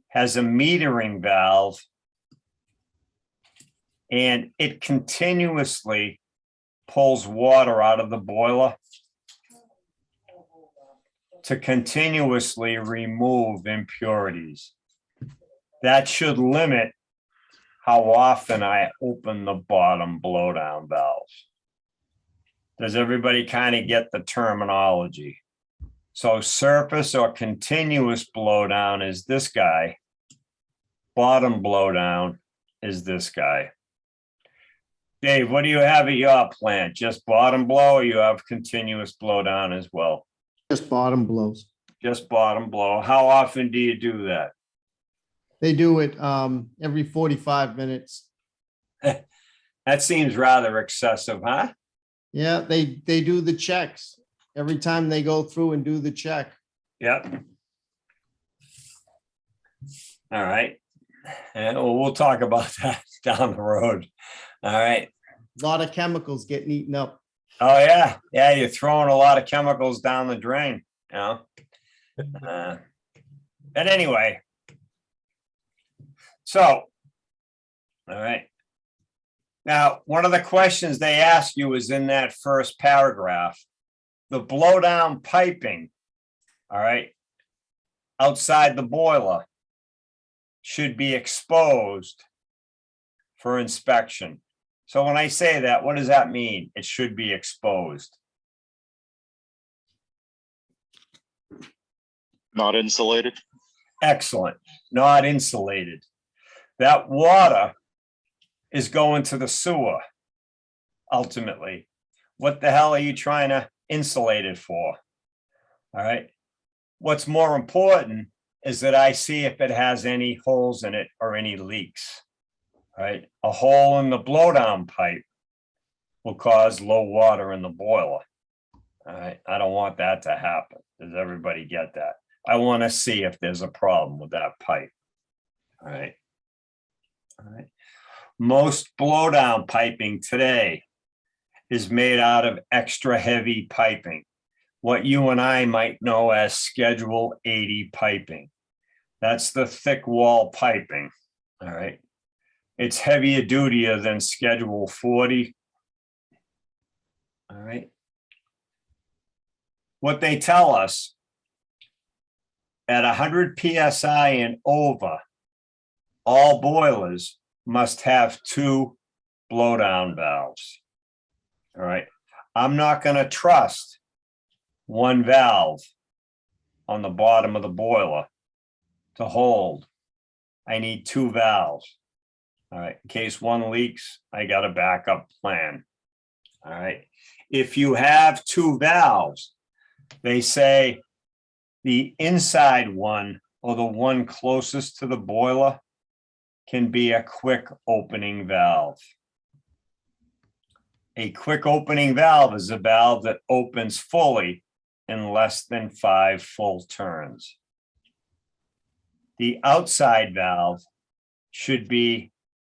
has a metering valve and it continuously pulls water out of the boiler to continuously remove impurities. That should limit how often I open the bottom blowdown valves. Does everybody kind of get the terminology? So surface or continuous blowdown is this guy. Bottom blowdown is this guy. Dave, what do you have at your plant? Just bottom blow, or you have continuous blowdown as well? Just bottom blows. Just bottom blow. How often do you do that? They do it every 45 minutes. That seems rather excessive, huh? Yeah, they do the checks every time they go through and do the check. Yep. All right. And we'll talk about that down the road. All right. A lot of chemicals getting eaten up. Oh, yeah. Yeah, you're throwing a lot of chemicals down the drain, you know? But anyway. So, all right. Now, one of the questions they ask you is in that first paragraph. The blowdown piping, all right, outside the boiler should be exposed for inspection. So when I say that, what does that mean? It should be exposed. Not insulated. Excellent, not insulated. That water is going to the sewer ultimately. What the hell are you trying to insulate it for? All right. What's more important is that I see if it has any holes in it or any leaks. All right. A hole in the blowdown pipe will cause low water in the boiler. All right. I don't want that to happen. Does everybody get that? I want to see if there's a problem with that pipe. All right. All right. Most blowdown piping today is made out of extra heavy piping, what you and I might know as Schedule 80 piping. That's the thick wall piping. All right. It's heavier dutier than Schedule 40. All right. What they tell us at 100 PSI and over, all boilers must have 2 blowdown valves. All right. I'm not going to trust one valve on the bottom of the boiler to hold. I need 2 valves. All right. In case one leaks, I got a backup plan. All right. If you have 2 valves, they say the inside one or the one closest to the boiler can be a quick opening valve. A quick opening valve is a valve that opens fully in less than 5 full turns. The outside valve should be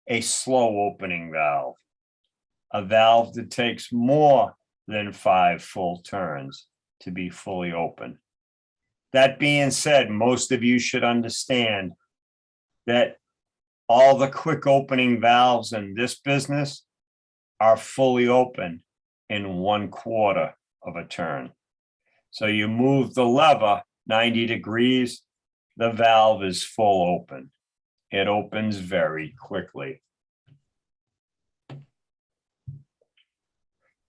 a slow opening valve, a valve that takes more than 5 full turns to be fully open. That being said, most of you should understand that all the quick opening valves in this business are fully open in 1/4 of a turn. So you move the lever 90 degrees, the valve is full open. It opens very quickly.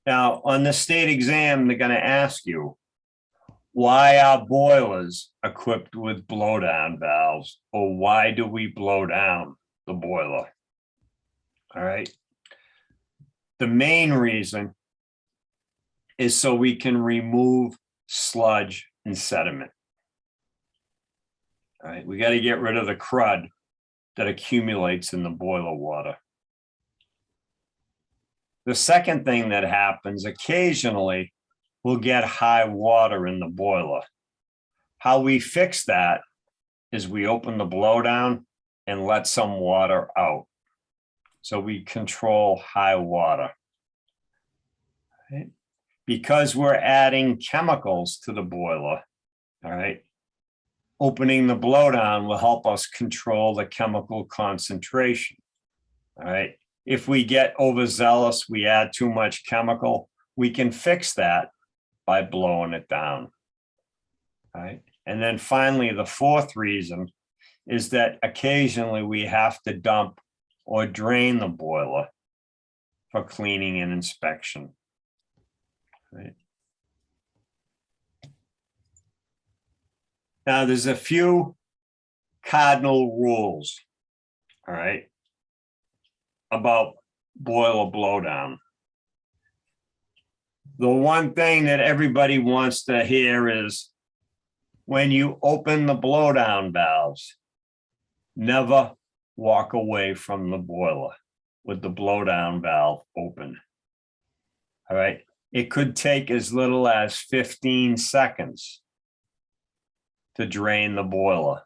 Now, on the state exam, they're going to ask you, why are boilers equipped with blowdown valves, or why do we blow down the boiler? All right. The main reason is so we can remove sludge and sediment. All right, we got to get rid of the crud that accumulates in the boiler water. The second thing that happens, occasionally we'll get high water in the boiler. How we fix that is we open the blowdown and let some water out. So we control high water. Right? Because we're adding chemicals to the boiler, all right, opening the blowdown will help us control the chemical concentration. All right. If we get overzealous, we add too much chemical, we can fix that by blowing it down. All right. And then finally, the fourth reason is that occasionally we have to dump or drain the boiler for cleaning and inspection. Right. Now, there's a few cardinal rules, all right, about boiler blowdown. The one thing that everybody wants to hear is when you open the blowdown valves, never walk away from the boiler with the blowdown valve open. All right. It could take as little as 15 seconds to drain the boiler.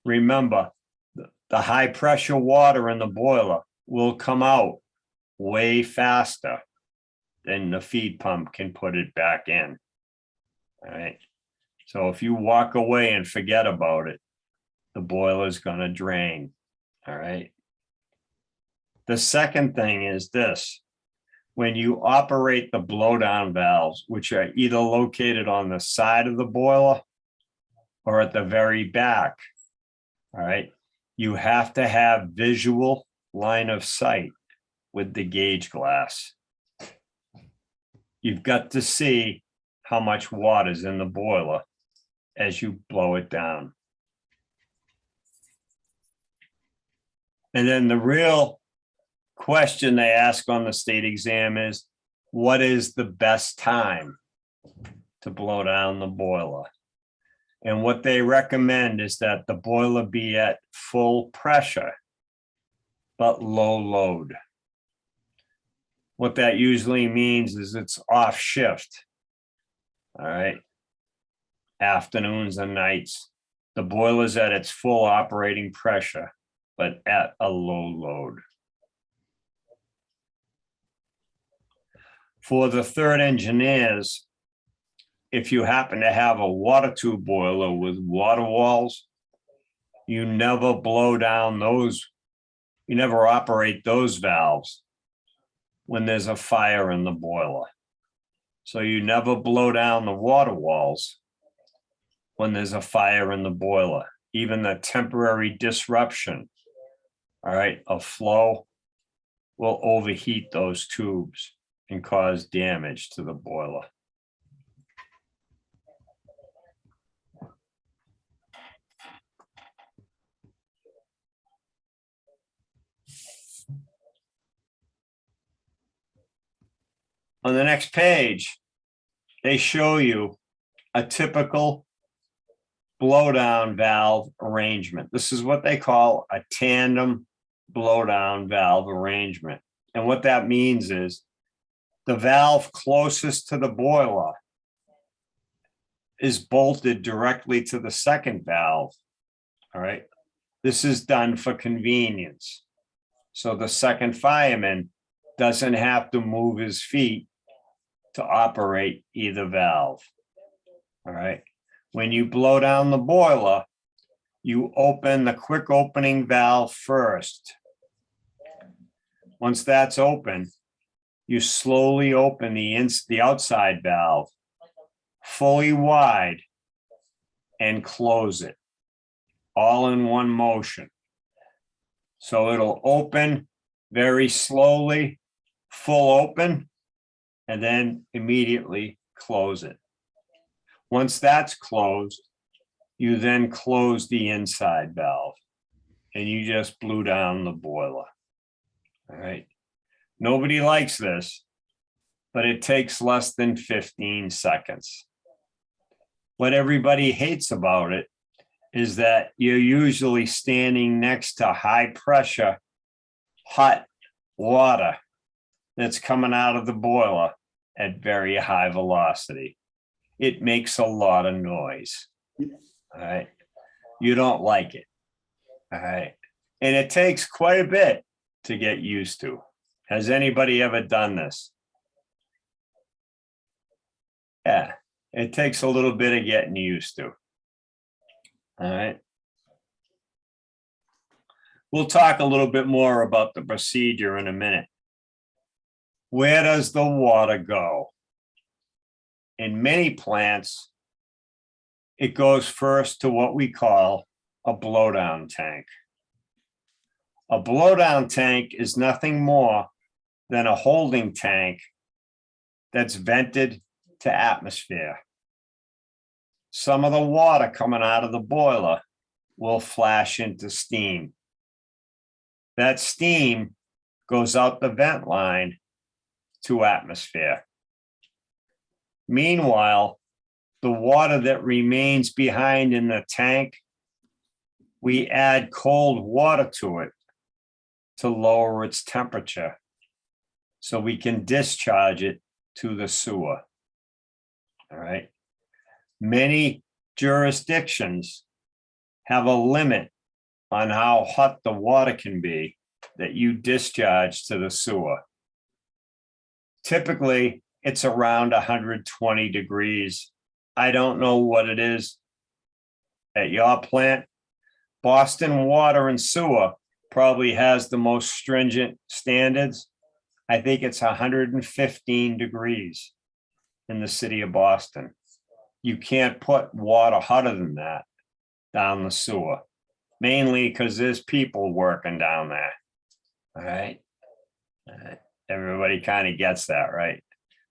Remember, the high pressure water in the boiler will come out way faster than the feed pump can put it back in. All right. So if you walk away and forget about it, the boiler is going to drain. All right. The second thing is this. When you operate the blowdown valves, which are either located on the side of the boiler or at the very back, all right, you have to have visual line of sight with the gauge glass. You've got to see how much water's in the boiler as you blow it down. And then the real question they ask on the state exam is, what is the best time to blow down the boiler? And what they recommend is that the boiler be at full pressure, but low load. What that usually means is it's off shift. All right. Afternoons and nights. The boiler's at its full operating pressure, but at a low load. For the third engineers, if you happen to have a water tube boiler with water walls, you never blow down those, you never operate those valves when there's a fire in the boiler. So you never blow down the water walls when there's a fire in the boiler. Even the temporary disruption, all right, of flow will overheat those tubes and cause damage to the boiler. On the next page, they show you a typical blowdown valve arrangement. This is what they call a tandem blowdown valve arrangement. And what that means is the valve closest to the boiler is bolted directly to the second valve. All right. This is done for convenience. So the second fireman doesn't have to move his feet to operate either valve. All right. When you blow down the boiler, you open the quick opening valve first. Once that's open, you slowly open the outside valve fully wide and close it all in one motion. So it'll open very slowly, full open, and then immediately close it. Once that's closed, you then close the inside valve and you just blew down the boiler. All right. Nobody likes this, but it takes less than 15 seconds. What everybody hates about it is that you're usually standing next to high pressure, hot water that's coming out of the boiler at very high velocity. It makes a lot of noise. All right. You don't like it. All right. And it takes quite a bit to get used to. Has anybody ever done this? Yeah, it takes a little bit of getting used to. All right. We'll talk a little bit more about the procedure in a minute. Where does the water go? In many plants, it goes first to what we call a blowdown tank. A blowdown tank is nothing more than a holding tank that's vented to atmosphere. Some of the water coming out of the boiler will flash into steam. That steam goes out the vent line to atmosphere. Meanwhile, the water that remains behind in the tank, we add cold water to it to lower its temperature so we can discharge it to the sewer. All right. Many jurisdictions have a limit on how hot the water can be that you discharge to the sewer. Typically, it's around 120 degrees. I don't know what it is at your plant. Boston Water and Sewer probably has the most stringent standards. I think it's 115 degrees in the city of Boston. You can't put water hotter than that down the sewer, mainly because there's people working down there. All right. Everybody kind of gets that, right?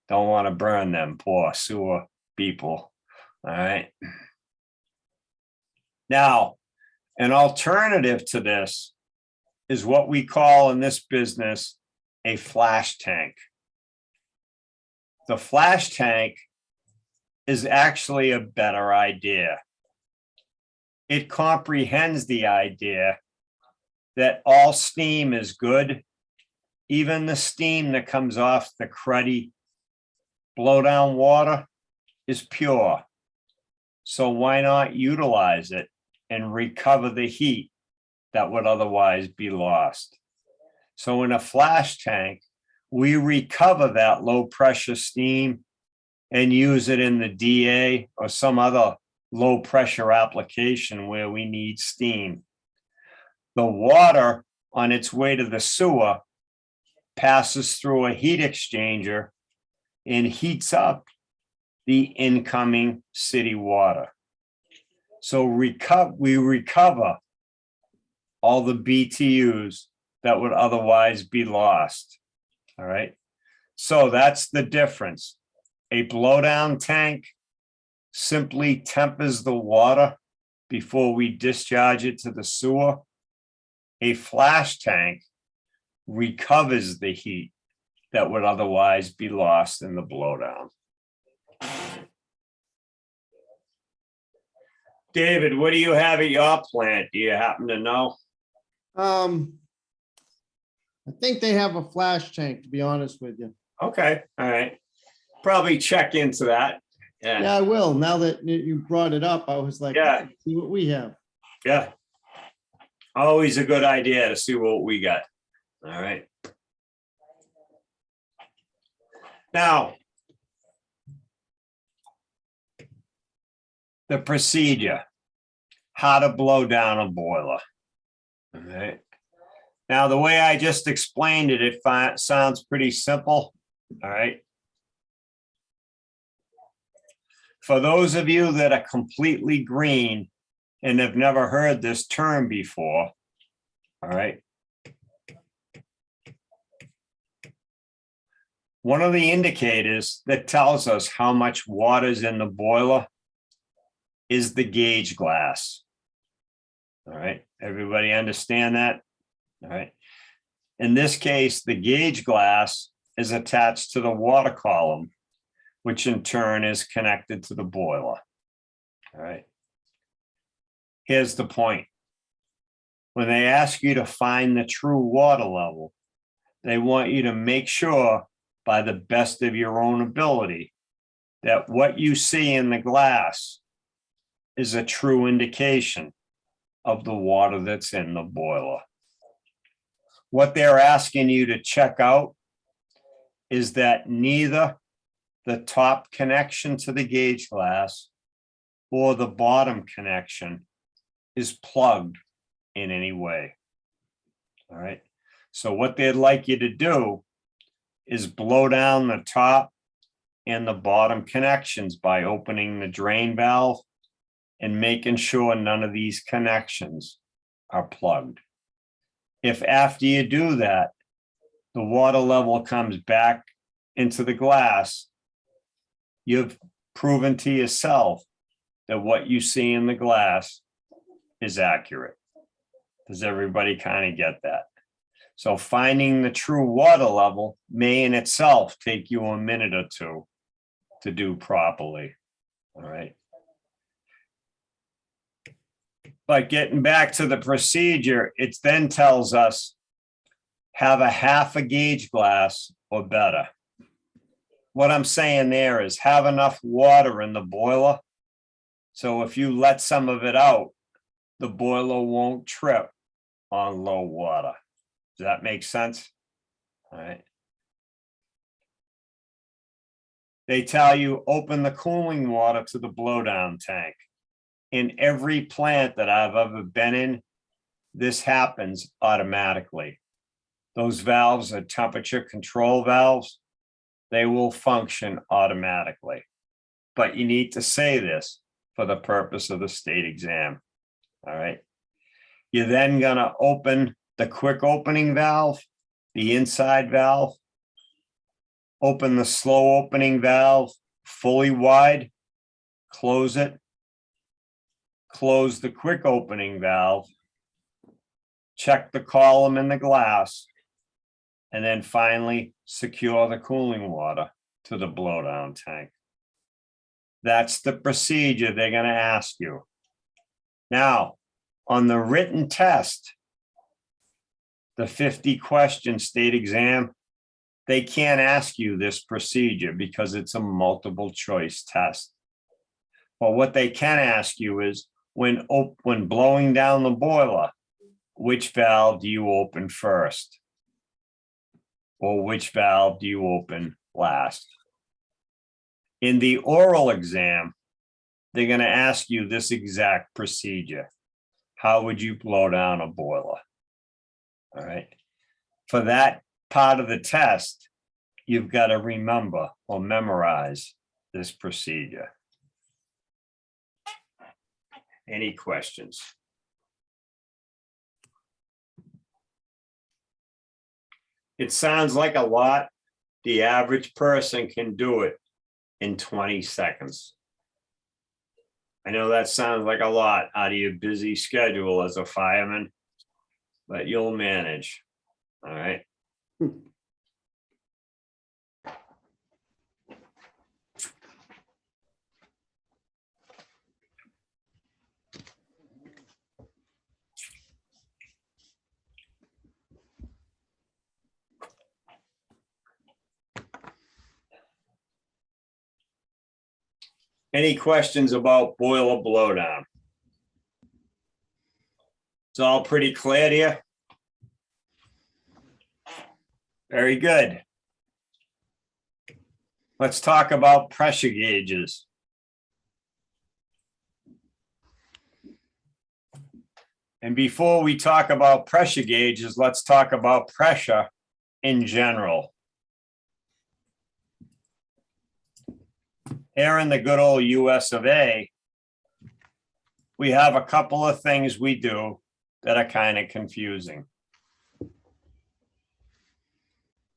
Don't want to burn them poor sewer people. All right. Now, an alternative to this is what we call in this business a flash tank. The flash tank is actually a better idea. It comprehends the idea that all steam is good, even the steam that comes off the cruddy blowdown water is pure. So why not utilize it and recover the heat that would otherwise be lost? So in a flash tank, we recover that low pressure steam and use it in the DA or some other low pressure application where we need steam. The water on its way to the sewer passes through a heat exchanger and heats up the incoming city water. So we recover all the BTUs that would otherwise be lost. All right. So that's the difference. A blowdown tank simply tempers the water before we discharge it to the sewer. A flash tank recovers the heat that would otherwise be lost in the blowdown. David, what do you have at your plant? Do you happen to know? I think they have a flash tank, to be honest with you. Okay, all right. Probably check into that. Yeah, Yeah, I will. Now that you brought it up, I was like, Yeah. see what we have. yeah. Always a good idea to see what we got. All right. Now, the procedure, how to blow down a boiler. All right. Now, the way I just explained it, it sounds pretty simple. All right. For those of you that are completely green and have never heard this term before, all right. One of the indicators that tells us how much water is in the boiler is the gauge glass. All right, everybody understand that? All right. In this case, the gauge glass is attached to the water column, which in turn is connected to the boiler. All right. Here's the point. When they ask you to find the true water level, they want you to make sure by the best of your own ability that what you see in the glass is a true indication of the water that's in the boiler. What they're asking you to check out is that neither the top connection to the gauge glass or the bottom connection is plugged in any way. All right. So what they'd like you to do is blow down the top and the bottom connections by opening the drain valve and making sure none of these connections are plugged. If after you do that, the water level comes back into the glass, you've proven to yourself that what you see in the glass is accurate. Does everybody kind of get that? So finding the true water level may in itself take you a minute or two to do properly. All right. But getting back to the procedure, it then tells us have a half a gauge glass or better. What I'm saying there is have enough water in the boiler. So if you let some of it out, the boiler won't trip on low water. Does that make sense? All right. They tell you open the cooling water to the blowdown tank. In every plant that I've ever been in, this happens automatically. Those valves are temperature control valves. They will function automatically. But you need to say this for the purpose of the state exam. All right. You're then going to open the quick opening valve the inside valve, open the slow opening valve fully wide, close it, close the quick opening valve, check the column in the glass, and then finally secure the cooling water to the blowdown tank. That's the procedure they're going to ask you. Now, on the written test, the 50 question state exam, they can't ask you this procedure because it's a multiple choice test. But what they can ask you is when blowing down the boiler, which valve do you open first? Or which valve do you open last? In the oral exam, they're going to ask you this exact procedure. How would you blow down a boiler? All right. For that part of the test, you've got to remember or memorize this procedure. Any questions? It sounds like a lot. The average person can do it in 20 seconds. I know that sounds like a lot out of your busy schedule as a fireman, but you'll manage. All right. Any questions about boiler blowdown? It's all pretty clear to you? Very good. Let's talk about pressure gauges. And before we talk about pressure gauges, let's talk about pressure in general. Here in the good old US of A, we have a couple of things we do that are kind of confusing.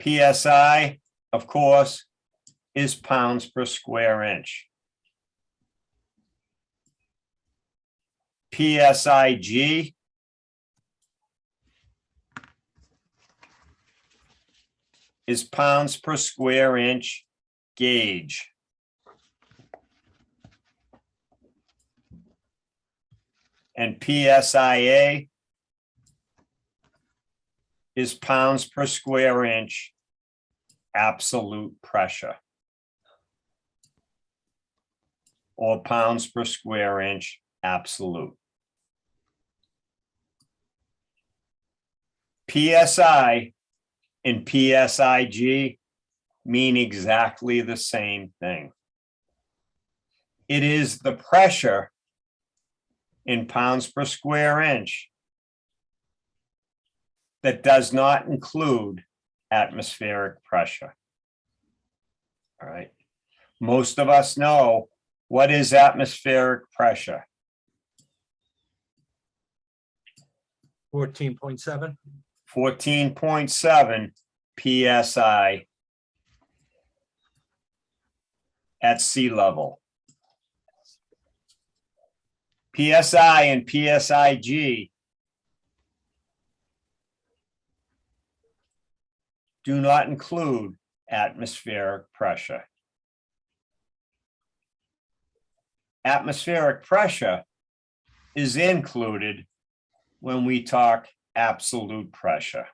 PSI, of course, is pounds per square inch. PSIG is pounds per square inch gauge. And PSIA is pounds per square inch absolute pressure, or pounds per square inch absolute. PSI and PSIG mean exactly the same thing. It is the pressure in pounds per square inch that does not include atmospheric pressure. All right. Most of us know what is atmospheric pressure. 14.7. 14.7 PSI at sea level. PSI and PSIG do not include atmospheric pressure. Atmospheric pressure is included when we talk absolute pressure.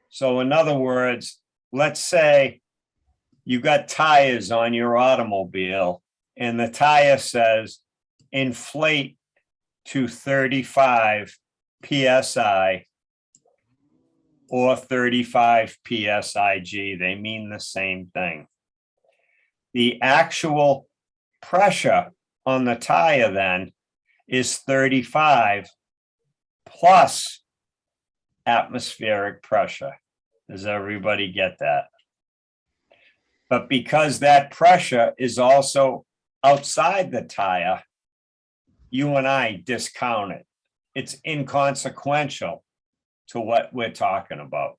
So in other words, let's say you got tires on your automobile and the tire says inflate to 35 PSI or 35 PSIG. They mean the same thing. The actual pressure on the tire then is 35 plus atmospheric pressure. Does everybody get that? But because that pressure is also outside the tire, you and I discount it. It's inconsequential to what we're talking about.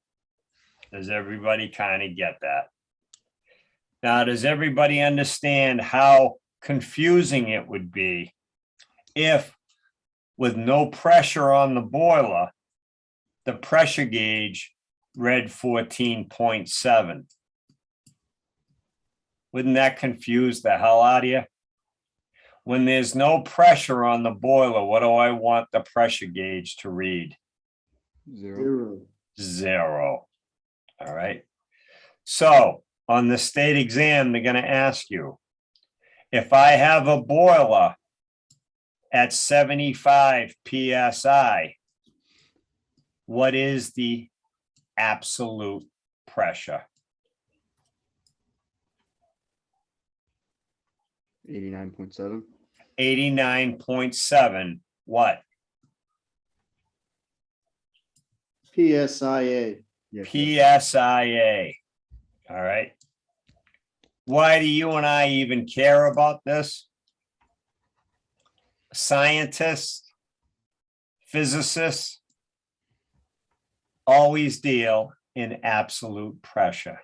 Does everybody kind of get that? Now, does everybody understand how confusing it would be if, with no pressure on the boiler, the pressure gauge read 14.7? Wouldn't that confuse the hell out of you? When there's no pressure on the boiler, what do I want the pressure gauge to read? 0. 0. All right. So on the state exam, they're going to ask you, if I have a boiler at 75 PSI, what is the absolute pressure? 89.7. 89.7. What? PSIA. Yes. PSIA. All right. Why do you and I even care about this? Scientists, physicists always deal in absolute pressure.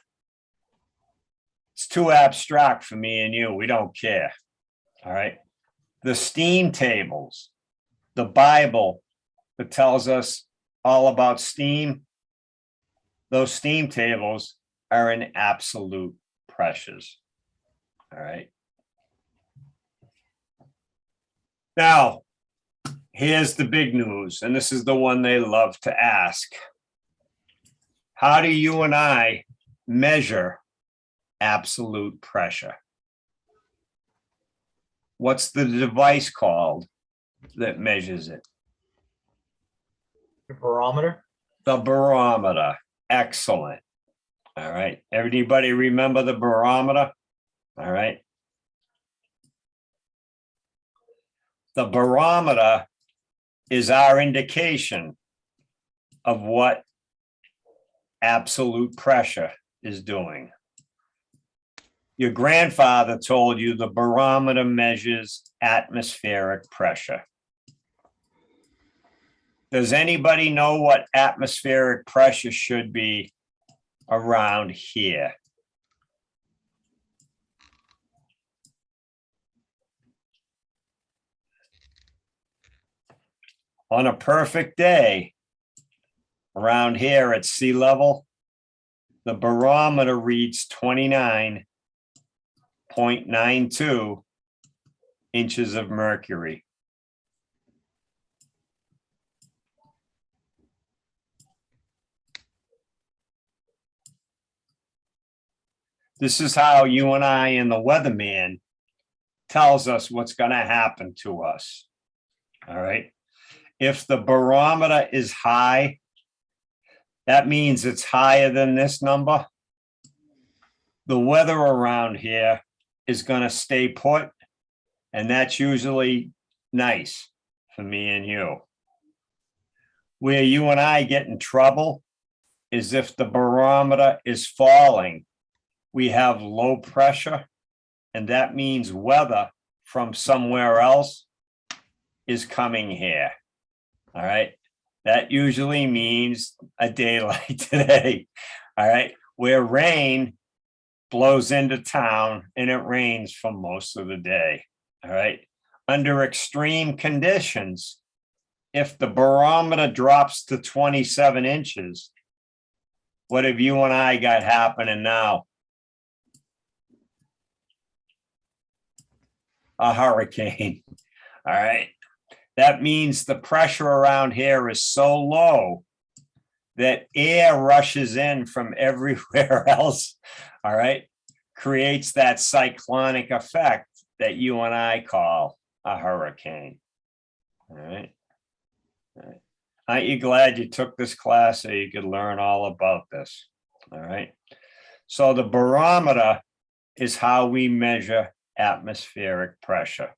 It's too abstract for me and you. We don't care. All right. The steam tables, the Bible that tells us all about steam, those steam tables are in absolute pressures. All right. Now, here's the big news, and this is the one they love to ask. How do you and I measure absolute pressure? What's the device called that measures it? The barometer? The barometer. Excellent. All right. Everybody remember the barometer? All right. The barometer is our indication of what absolute pressure is doing. Your grandfather told you the barometer measures atmospheric pressure. Does anybody know what atmospheric pressure should be around here? On a perfect day, around here at sea level, the barometer reads 29.92 inches of mercury. This is how you and I and the weatherman tells us what's going to happen to us. All right. If the barometer is high, that means it's higher than this number. The weather around here is going to stay put, and that's usually nice for me and you. Where you and I get in trouble is if the barometer is falling. We have low pressure, and that means weather from somewhere else is coming here. All right. That usually means a day like today. All right. Where rain blows into town and it rains for most of the day. All right. Under extreme conditions, if the barometer drops to 27 inches, what have you and I got happening now? A hurricane. All right. That means the pressure around here is so low that air rushes in from everywhere else. All right. Creates that cyclonic effect that you and I call a hurricane. All right. All right. Aren't you glad you took this class so you could learn all about this? All right. So the barometer is how we measure atmospheric pressure.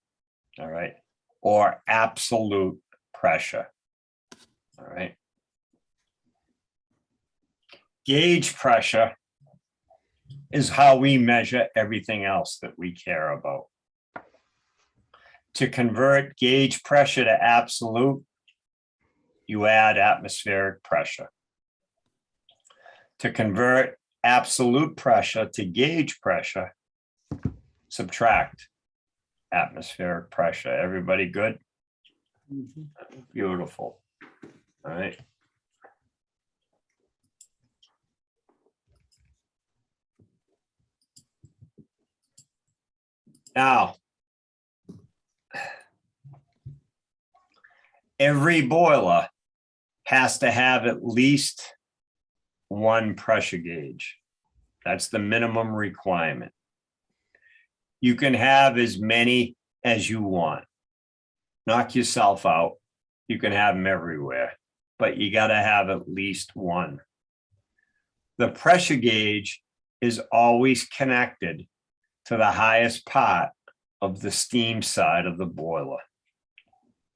All right. Or absolute pressure. All right. Gauge pressure is how we measure everything else that we care about. To convert gauge pressure to absolute, you add atmospheric pressure. To convert absolute pressure to gauge pressure, subtract atmospheric pressure. Everybody good? Beautiful. All right. Now, every boiler has to have at least one pressure gauge. That's the minimum requirement. You can have as many as you want. Knock yourself out. You can have them everywhere, but you got to have at least one. The pressure gauge is always connected to the highest part of the steam side of the boiler.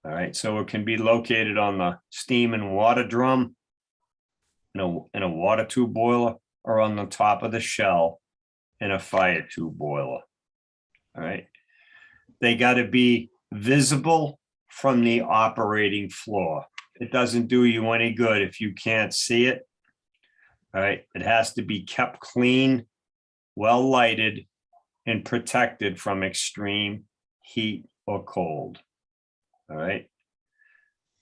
All right, so it can be located on the steam and water drum in a water tube boiler, or on the top of the shell in a fire tube boiler. All right, they got to be visible from the operating floor. It doesn't do you any good if you can't see it. All right, it has to be kept clean, well lighted, and protected from extreme heat or cold. All right.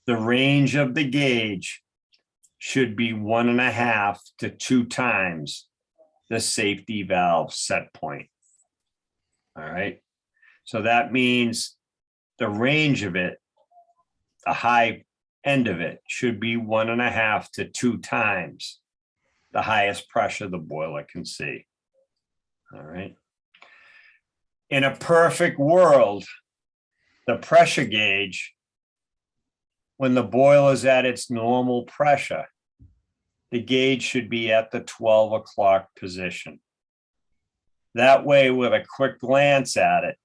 The range of the gauge should be 1.5 to 2 times the safety valve set point. All right. So that means the range of it, the high end of it, should be 1.5 to 2 times the highest pressure the boiler can see. All right. In a perfect world, the pressure gauge, when the boiler is at its normal pressure, the gauge should be at the 12 o'clock position. That way, with a quick glance at it,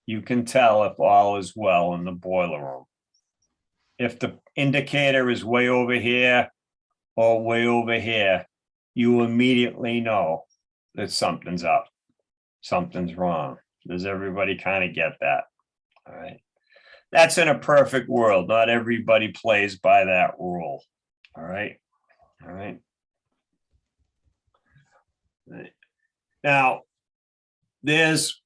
you can tell if all is well in the boiler room. If the indicator is way over here or way over here, you immediately know that something's up, something's wrong. Does everybody kind of get that? All right. That's in a perfect world. Not everybody plays by that rule. All right. All right. Now, there's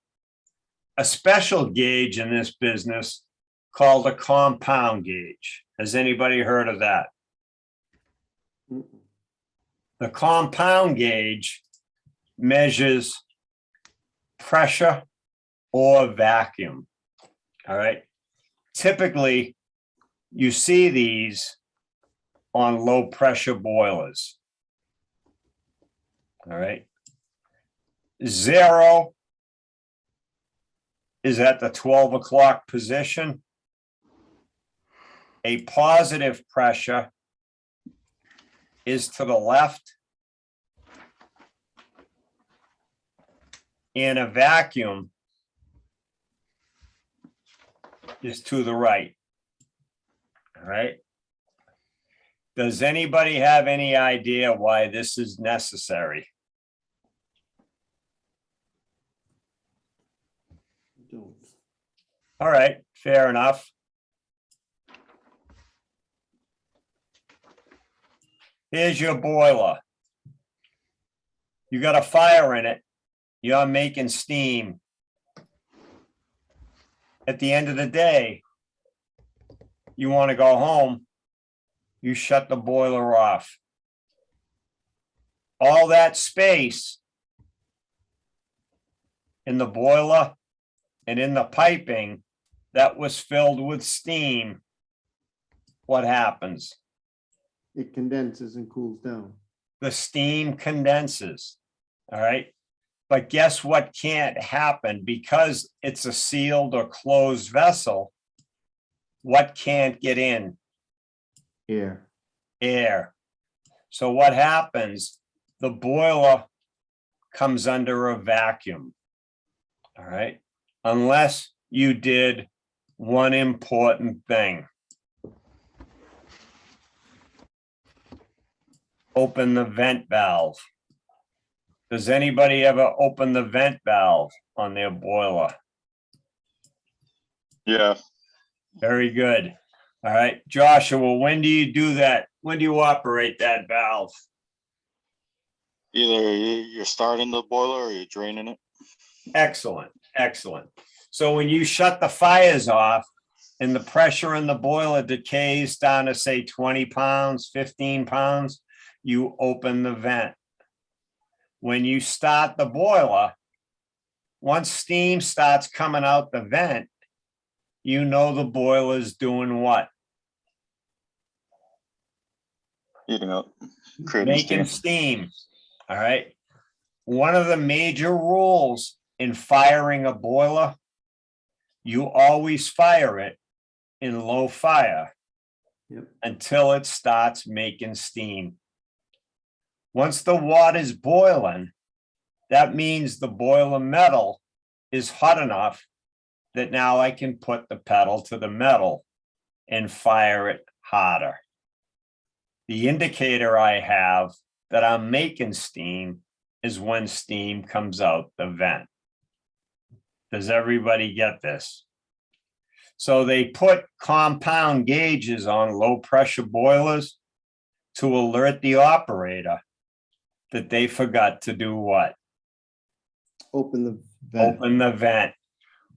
a special gauge in this business called a compound gauge. Has anybody heard of that? The compound gauge measures pressure or vacuum. All right. Typically, you see these on low pressure boilers. All right. 0 is at the 12 o'clock position. A positive pressure is to the left, and a vacuum is to the right. All right. Does anybody have any idea why this is necessary? All right, fair enough. Here's your boiler. You got a fire in it. You're making steam. At the end of the day, you want to go home, you shut the boiler off. All that space in the boiler and in the piping that was filled with steam, what happens? It condenses and cools down. The steam condenses, all right? But guess what can't happen? Because it's a sealed or closed vessel, what can't get in? Air. Air. So what happens? The boiler comes under a vacuum, all right? Unless you did one important thing. Open the vent valve. Does anybody ever open the vent valve on their boiler? Yeah. Very good. All right, Joshua, when do you do that? When do you operate that valve? Either you're starting the boiler or you're draining it. Excellent, excellent. So when you shut the fires off and the pressure in the boiler decays down to say 20 pounds, 15 pounds, you open the vent. When you start the boiler, once steam starts coming out the vent, you know the boiler's doing what? Heating up, creating Making steam. steam. All right. One of the major rules in firing a boiler, you always fire it in low fire Yep. until it starts making steam. Once the water's boiling, that means the boiler metal is hot enough that now I can put the pedal to the metal and fire it harder. The indicator I have that I'm making steam is when steam comes out the vent. Does everybody get this? So they put compound gauges on low pressure boilers to alert the operator that they forgot to do what? Open the vent. Open the vent.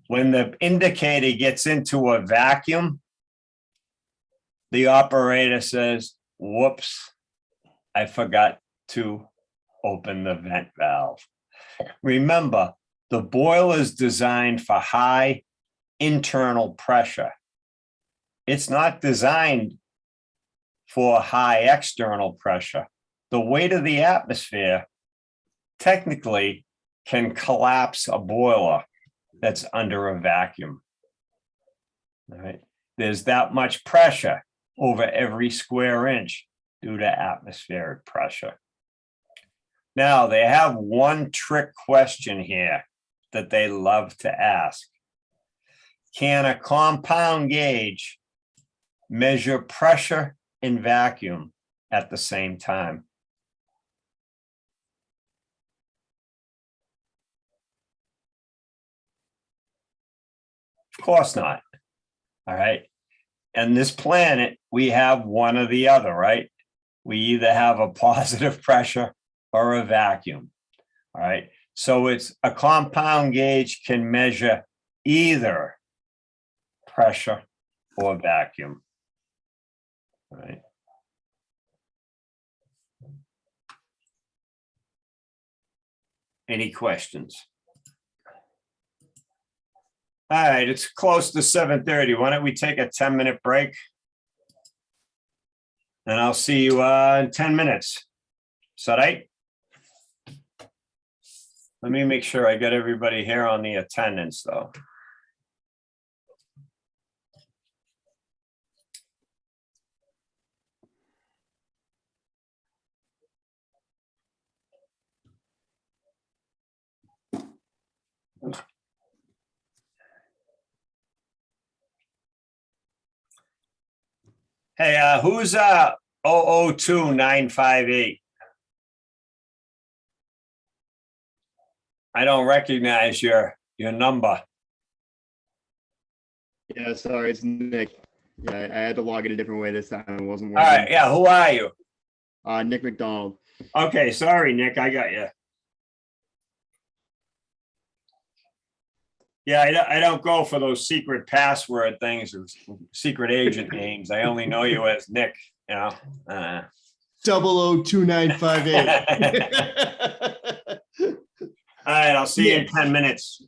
When the indicator gets into a vacuum, the operator says, whoops, I forgot to open the vent valve. Remember, the boiler is designed for high internal pressure. It's not designed for high external pressure. The weight of the atmosphere technically can collapse a boiler that's under a vacuum. All right. There's that much pressure over every square inch due to atmospheric pressure. Now, they have one trick question here that they love to ask. Can a compound gauge measure pressure and vacuum at the same time? Of course not. All right. And this planet, we have one or the other, right? We either have a positive pressure or a vacuum. All right. So it's a compound gauge can measure either pressure or vacuum. All right. Any questions? All right, it's close to 7:30. Why don't we take a 10-minute break? And I'll see you in 10 minutes. Is that right? Let me make sure I got everybody here on the attendance, though. Hey, who's 002958? I don't recognize your number. Yeah, sorry, it's Nick. Yeah, I had to log in a different way this time. It wasn't All working. right, yeah, who are you? Nick McDonald. Okay, sorry, Nick, I got you. Yeah, I don't go for those secret password things or secret agent names. I only know you as Nick, you know. 002958. All right, I'll see you in 10 minutes.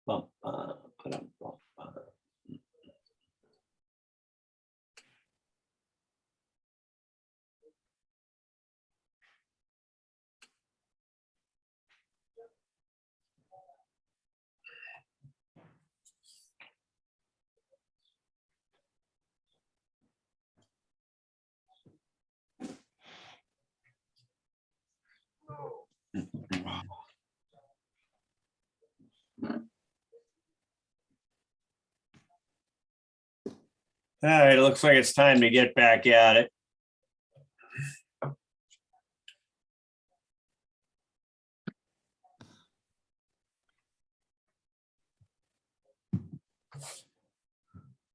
Bum, ba-dum, bum, ba. All right, it looks like it's time to get back at it.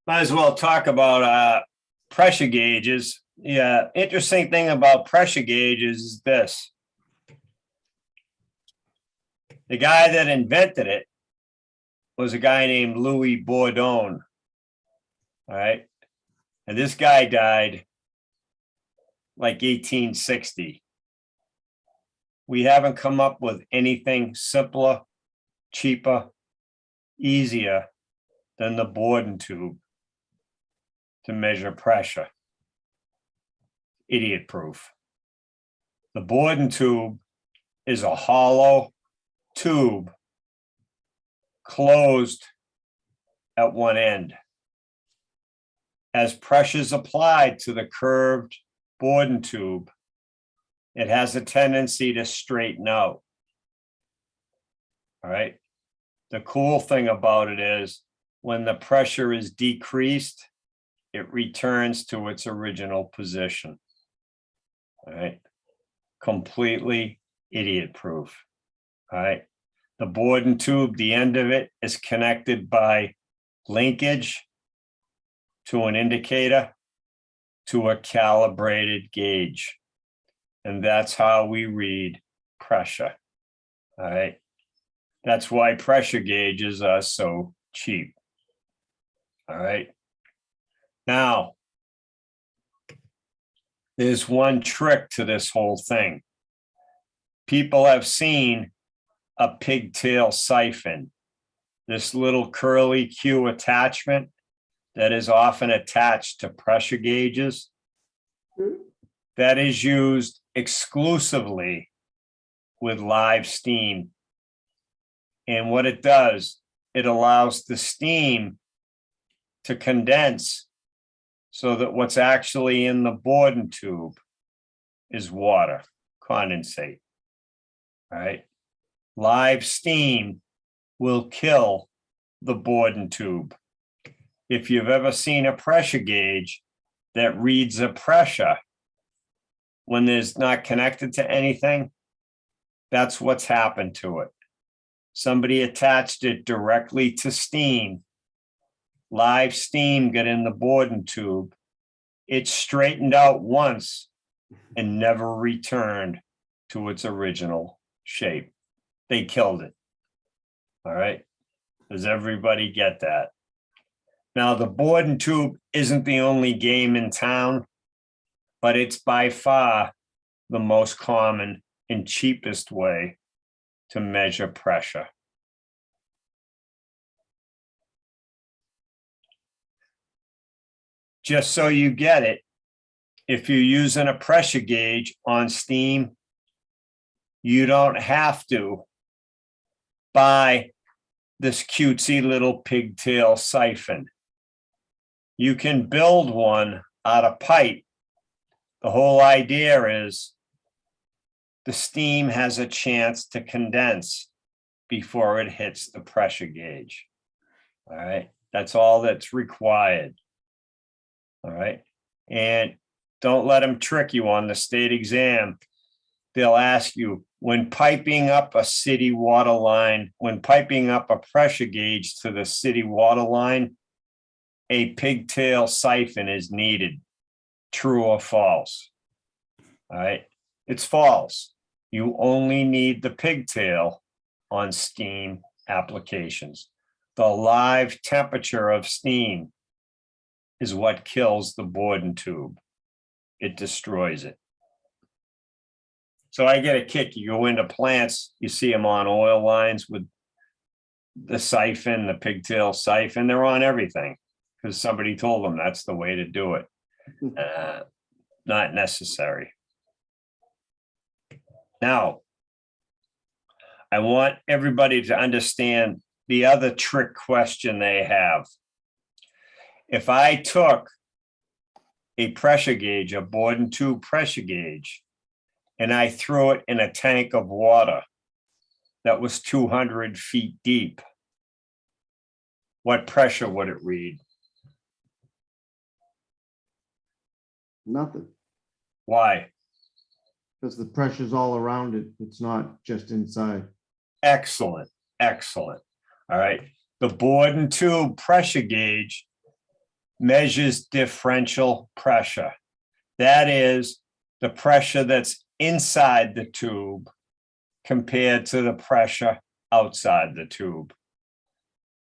Might as well talk about pressure gauges. Yeah, interesting thing about pressure gauges is this. The guy that invented it was a guy named Louis Bourdon. All right. And this guy died like 1860. We haven't come up with anything simpler, cheaper, easier than the Bourdon tube to measure pressure. Idiot proof. The Bourdon tube is a hollow tube closed at one end. As pressures applied to the curved Borden tube, it has a tendency to straighten out. All right. The cool thing about it is when the pressure is decreased, it returns to its original position. All right. Completely idiot proof. All right. The Borden tube, the end of it is connected by linkage to an indicator to a calibrated gauge. And that's how we read pressure. All right. That's why pressure gauges are so cheap. All right. Now, there's one trick to this whole thing. People have seen a pigtail siphon, this little curly Q attachment that is often attached to pressure gauges. That is used exclusively with live steam. And what it does, it allows the steam to condense so that what's actually in the Borden tube is water, condensate. All right. Live steam will kill the Borden tube. If you've ever seen a pressure gauge that reads a pressure when there's not connected to anything, that's what's happened to it. Somebody attached it directly to steam. Live steam got in the Borden tube. It straightened out once and never returned to its original shape. They killed it. All right. Does everybody get that? Now, the Borden tube isn't the only game in town, but it's by far the most common and cheapest way to measure pressure. Just so you get it, if you're using a pressure gauge on steam, you don't have to buy this cutesy little pigtail siphon. You can build one out of pipe. The whole idea is the steam has a chance to condense before it hits the pressure gauge. All right, that's all that's required. All right, and don't let them trick you on the state exam. They'll ask you, when piping up a city water line, when piping up a pressure gauge to the city water line, a pigtail siphon is needed. True or false? All right, it's false. You only need the pigtail on steam applications. The live temperature of steam is what kills the Borden tube. It destroys it. So I get a kick. You go into plants, you see them on oil lines with the siphon, the pigtail siphon. They're on everything because somebody told them that's the way to do it. Not necessary. Now, I want everybody to understand the other trick question they have. If I took a pressure gauge, a Borden tube pressure gauge, and I threw it in a tank of water that was 200 feet deep, what pressure would it read? Nothing, Why? because the pressure's all around it. It's not just inside. Excellent, excellent. All right. The Borden tube pressure gauge measures differential pressure. That is the pressure that's inside the tube compared to the pressure outside the tube.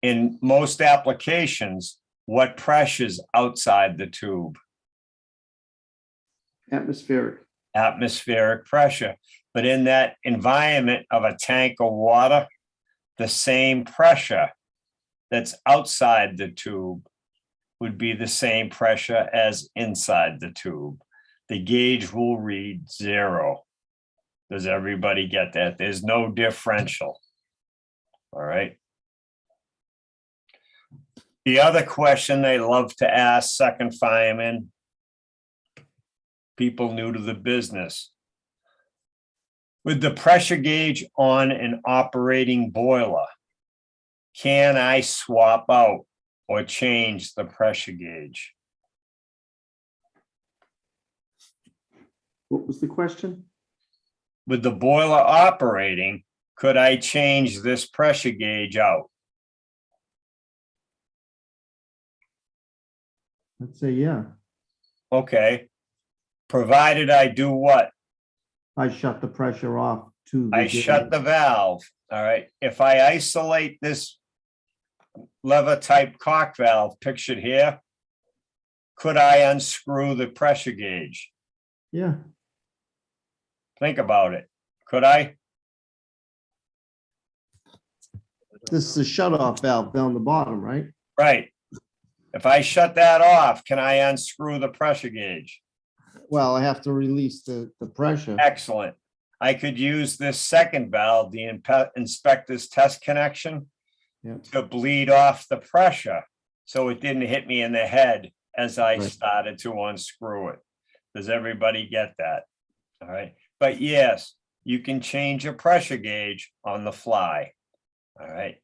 In most applications, what pressure's outside the tube? Atmospheric. Atmospheric pressure. But in that environment of a tank of water, the same pressure that's outside the tube would be the same pressure as inside the tube. The gauge will read 0. Does everybody get that? There's no differential. All right. The other question they love to ask second firemen, people new to the business. With the pressure gauge on an operating boiler, can I swap out or change the pressure gauge? What was the question? With the boiler operating, could I change this pressure gauge out? I'd say, yeah. Okay. Provided I do what? I shut the pressure off to. I shut the valve. All right. If I isolate this lever type cock valve pictured here, could I unscrew the pressure gauge? Yeah, Think about it. Could I? this is a shut-off valve down the bottom, right? Right. If I shut that off, can I unscrew the pressure gauge? Well, I have to release the pressure. Excellent. I could use this second valve, the inspector's test connection, Yeah. to bleed off the pressure so it didn't hit me in the head as I Right. started to unscrew it. Does everybody get that? All right. But yes, you can change your pressure gauge on the fly. All right.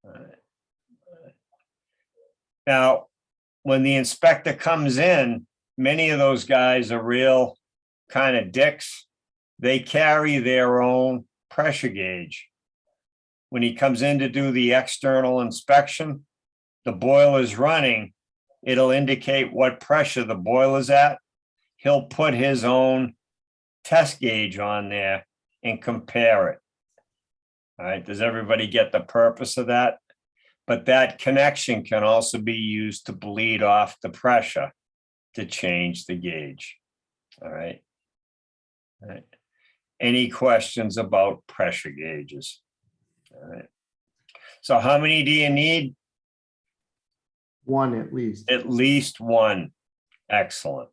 All right. Now, when the inspector comes in, many of those guys are real kind of dicks. They carry their own pressure gauge. When he comes in to do the external inspection, the boiler's running, it'll indicate what pressure the boiler's at. He'll put his own test gauge on there and compare it. All right, does everybody get the purpose of that? But that connection can also be used to bleed off the pressure to change the gauge. All right. All right. Any questions about pressure gauges? All right. So how many do you need? One at least. At least one. Excellent.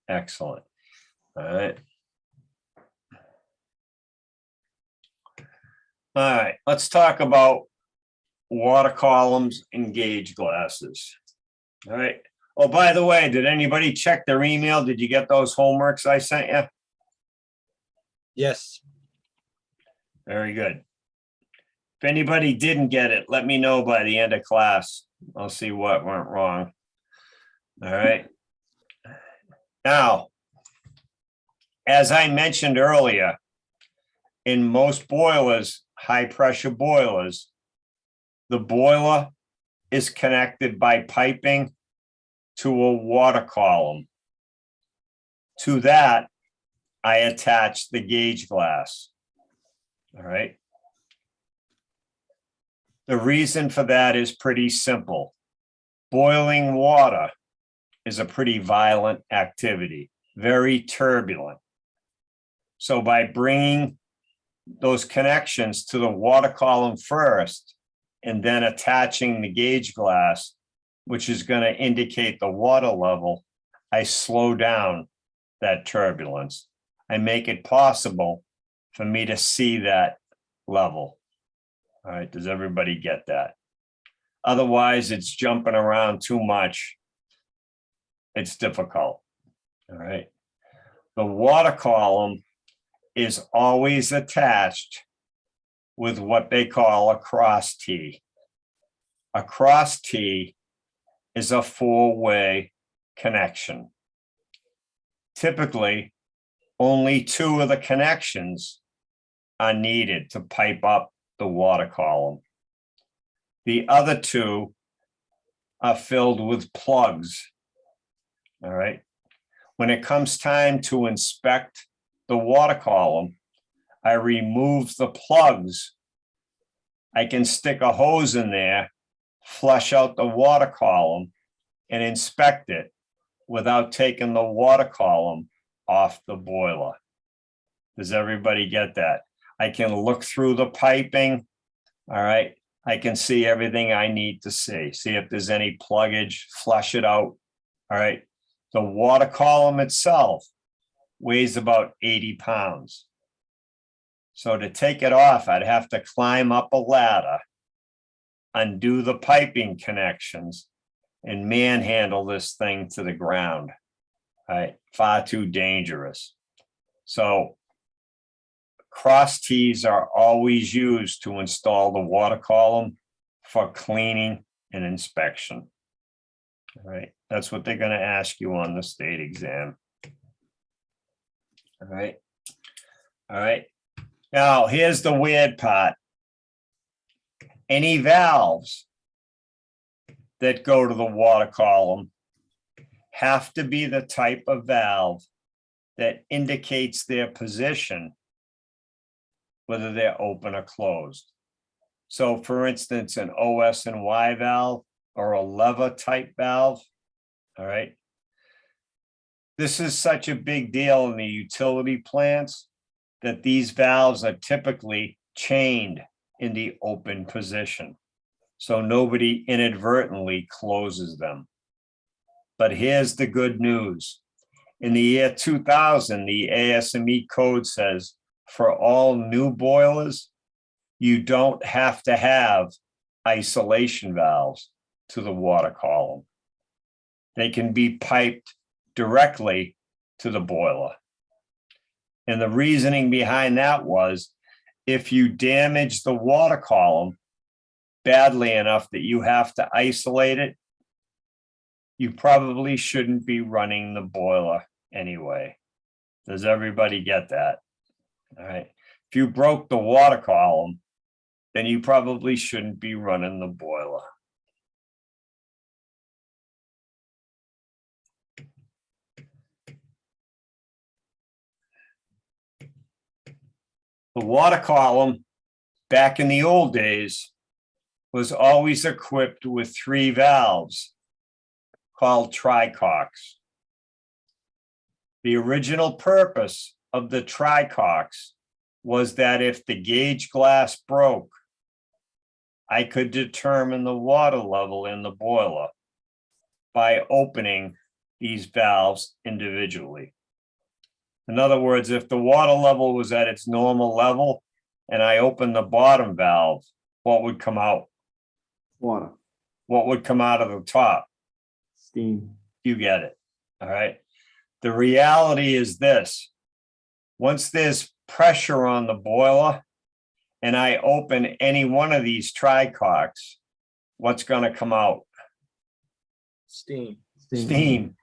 Excellent. All right. All right, let's talk about water columns and gauge glasses. All right. Oh, by the way, did anybody check their email? Did you get those homeworks I sent you? Yes. Very good. If anybody didn't get it, let me know by the end of class. I'll see what went wrong. All right. Now, as I mentioned earlier, in most boilers, high pressure boilers, the boiler is connected by piping to a water column. To that, I attach the gauge glass. All right. The reason for that is pretty simple. Boiling water is a pretty violent activity, very turbulent. So by bringing those connections to the water column first and then attaching the gauge glass, which is going to indicate the water level, I slow down that turbulence. I make it possible for me to see that level. All right, does everybody get that? Otherwise, it's jumping around too much. It's difficult. All right. The water column is always attached with what they call a cross T. A cross T is a four-way connection. Typically, only two of the connections are needed to pipe up the water column. The other two are filled with plugs. All right. When it comes time to inspect the water column, I remove the plugs. I can stick a hose in there, flush out the water column, and inspect it without taking the water column off the boiler. Does everybody get that? I can look through the piping. All right. I can see everything I need to see if there's any pluggage, flush it out. All right. The water column itself weighs about 80 pounds. So to take it off, I'd have to climb up a ladder, undo the piping connections, and manhandle this thing to the ground. Right, far too dangerous. So cross tees are always used to install the water column for cleaning and inspection. All right, that's what they're gonna ask you on the state exam. All right. All right. Now, here's the weird part. Any valves that go to the water column have to be the type of valve that indicates their position, whether they're open or closed. So for instance, an OS and Y valve or a lever type valve, all right? This is such a big deal in the utility plants that these valves are typically chained in the open position, so nobody inadvertently closes them. But here's the good news. In the year 2000, the ASME code says for all new boilers, you don't have to have isolation valves to the water column. They can be piped directly to the boiler. And the reasoning behind that was if you damage the water column badly enough that you have to isolate it, you probably shouldn't be running the boiler anyway. Does everybody get that? All right. If you broke the water column, then you probably shouldn't be running the boiler. The water column back in the old days was always equipped with 3 valves called tricocks. The original purpose of the tricocks was that if the gauge glass broke, I could determine the water level in the boiler by opening these valves individually. In other words, if the water level was at its normal level and I opened the bottom valve, what would come out? Water, What would come out of the top? steam. You get it. All right. The reality is this. Once there's pressure on the boiler and I open any one of these tricocks, what's going to come out? Steam. Steam,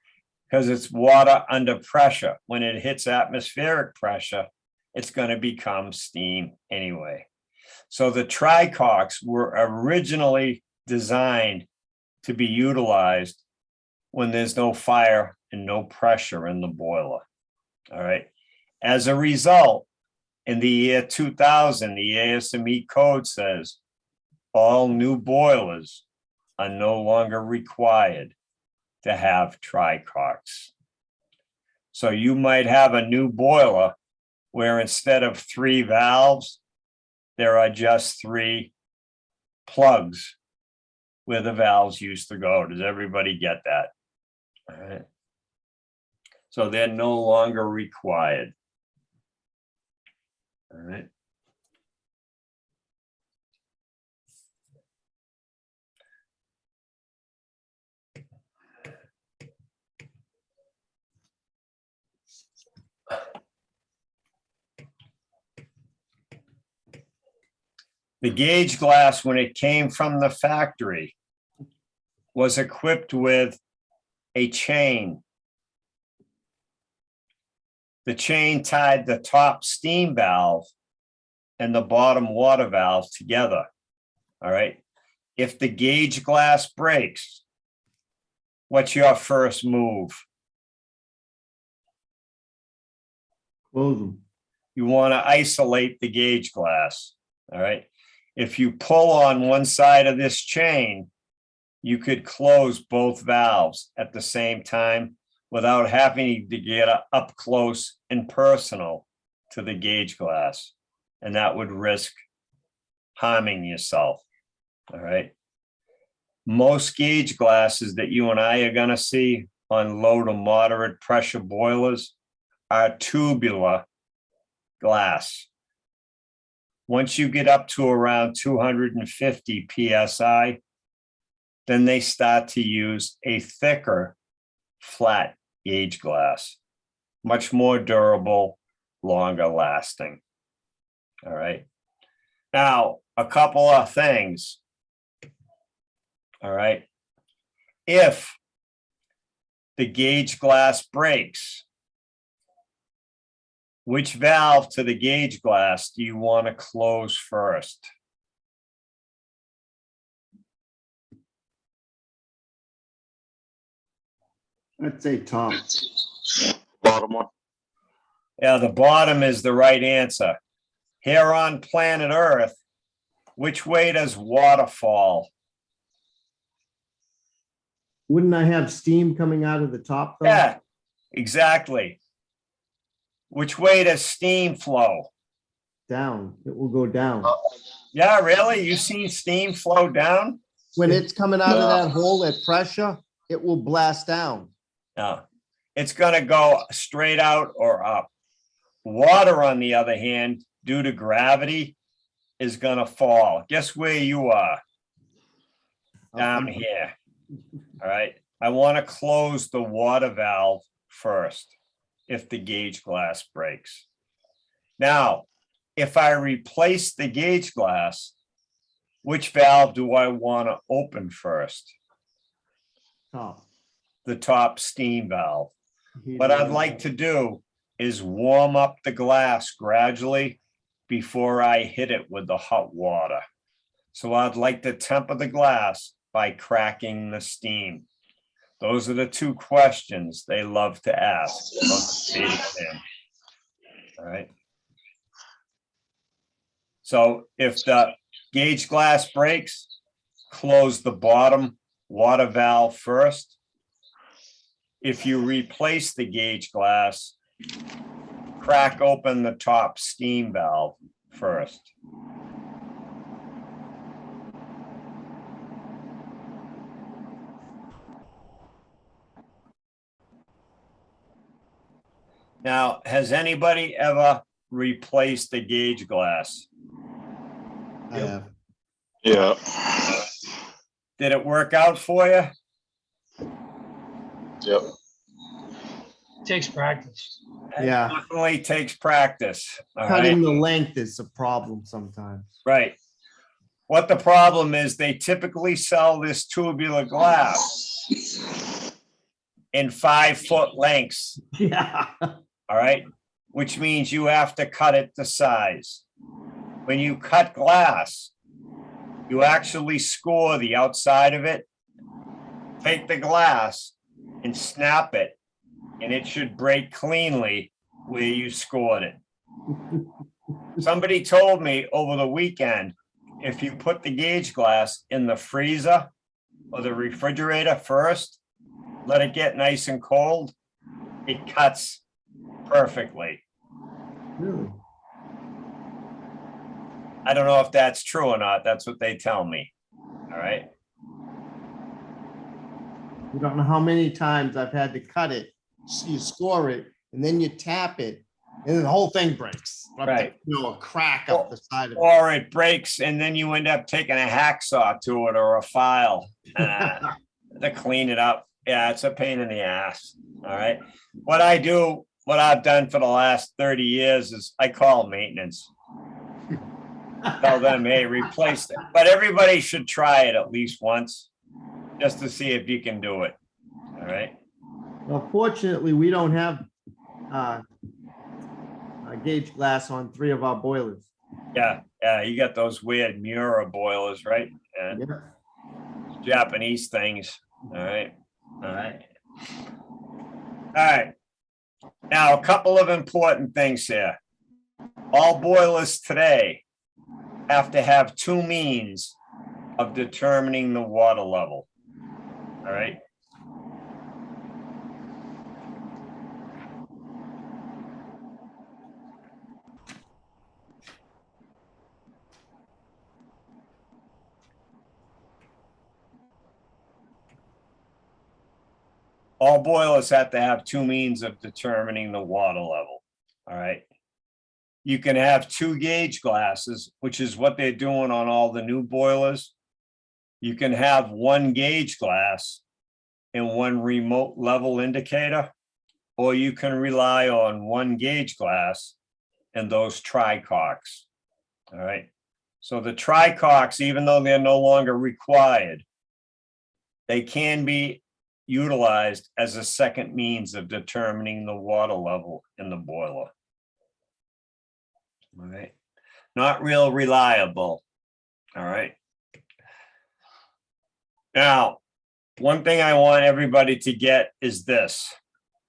because it's water under pressure. When it hits atmospheric pressure, it's going to become steam anyway. So the tricocks were originally designed to be utilized when there's no fire and no pressure in the boiler. All right. As a result, in the year 2000, the ASME code says all new boilers are no longer required to have tricocks. So you might have a new boiler where instead of 3 valves, there are just 3 plugs where the valves used to go. Does everybody get that? All right. So they're no longer required. All right. The gauge glass, when it came from the factory, was equipped with a chain. The chain tied the top steam valve and the bottom water valve together. All right. If the gauge glass breaks, what's your first move? Close them. You want to isolate the gauge glass. All right. If you pull on one side of this chain, you could close both valves at the same time without having to get up close and personal to the gauge glass. And that would risk harming yourself. All right. Most gauge glasses that you and I are going to see on low to moderate pressure boilers are tubular glass. Once you get up to around 250 PSI, then they start to use a thicker, flat gauge glass, much more durable, longer lasting. All right. Now, a couple of things. All right. If the gauge glass breaks, which valve to the gauge glass do you want to close first? I'd say top. Bottom one. Yeah, the bottom is the right answer. Here on planet Earth, which way does water fall? Wouldn't I have steam coming out of the top though? Yeah, exactly. Which way does steam flow? Down, it will go down. Yeah, really? You seen steam flow down? When it's coming out of No. that hole at pressure, it will blast down. No, it's gonna go straight out or up. Water, on the other hand, due to gravity, is gonna fall. Guess where you are? Down here. All right, I want to close the water valve first if the gauge glass breaks. Now, if I replace the gauge glass, which valve do I want to open first? Top. The top steam valve. Heater What I'd valve. like to do is warm up the glass gradually before I hit it with the hot water. So I'd like to temper the glass by cracking the steam. Those are the two questions they love to ask on the state exam. All right. So if the gauge glass breaks, close the bottom water valve first. If you replace the gauge glass, crack open the top steam valve first. Now, has anybody ever replaced the gauge glass? I have. Yeah. Did it work out for you? Yep. Takes practice. Yeah. Definitely takes practice. All Cutting right, the length is a problem sometimes. right. What the problem is, they typically sell this tubular glass in 5-foot lengths. Yeah. All right, which means you have to cut it to size. When you cut glass, you actually score the outside of it, take the glass and snap it, and it should break cleanly where you scored it. Somebody told me over the weekend, if you put the gauge glass in the freezer or the refrigerator first, let it get nice and cold, it cuts perfectly. Really? I don't know if that's true or not. That's what they tell me. All right. You don't know how many times I've had to cut it. So you score it and then you tap it and then the whole thing breaks. Right. You know, a crack up the side of it. Or it breaks and then you end up taking a hacksaw to it or a file to clean it up. Yeah, it's a pain in the ass. All right. What I've done for the last 30 years is I call maintenance. Tell them, hey, replace it. But everybody should try it at least once just to see if you can do it. All right. Well, fortunately, we don't have a gauge glass on 3 of our boilers. Yeah. Yeah. You got those weird Mura boilers, right? Yeah. Yeah. Japanese things. All right. All right. All right. Now, a couple of important things here. All boilers today have to have 2 means of determining the water level. All right. All boilers have to have 2 means of determining the water level. All right. You can have 2 gauge glasses, which is what they're doing on all the new boilers. You can have one gauge glass and one remote level indicator, or you can rely on one gauge glass and those tricocks. All right. So the tricocks, even though they're no longer required, they can be utilized as a second means of determining the water level in the boiler. All right. Not real reliable. All right. Now, one thing I want everybody to get is this.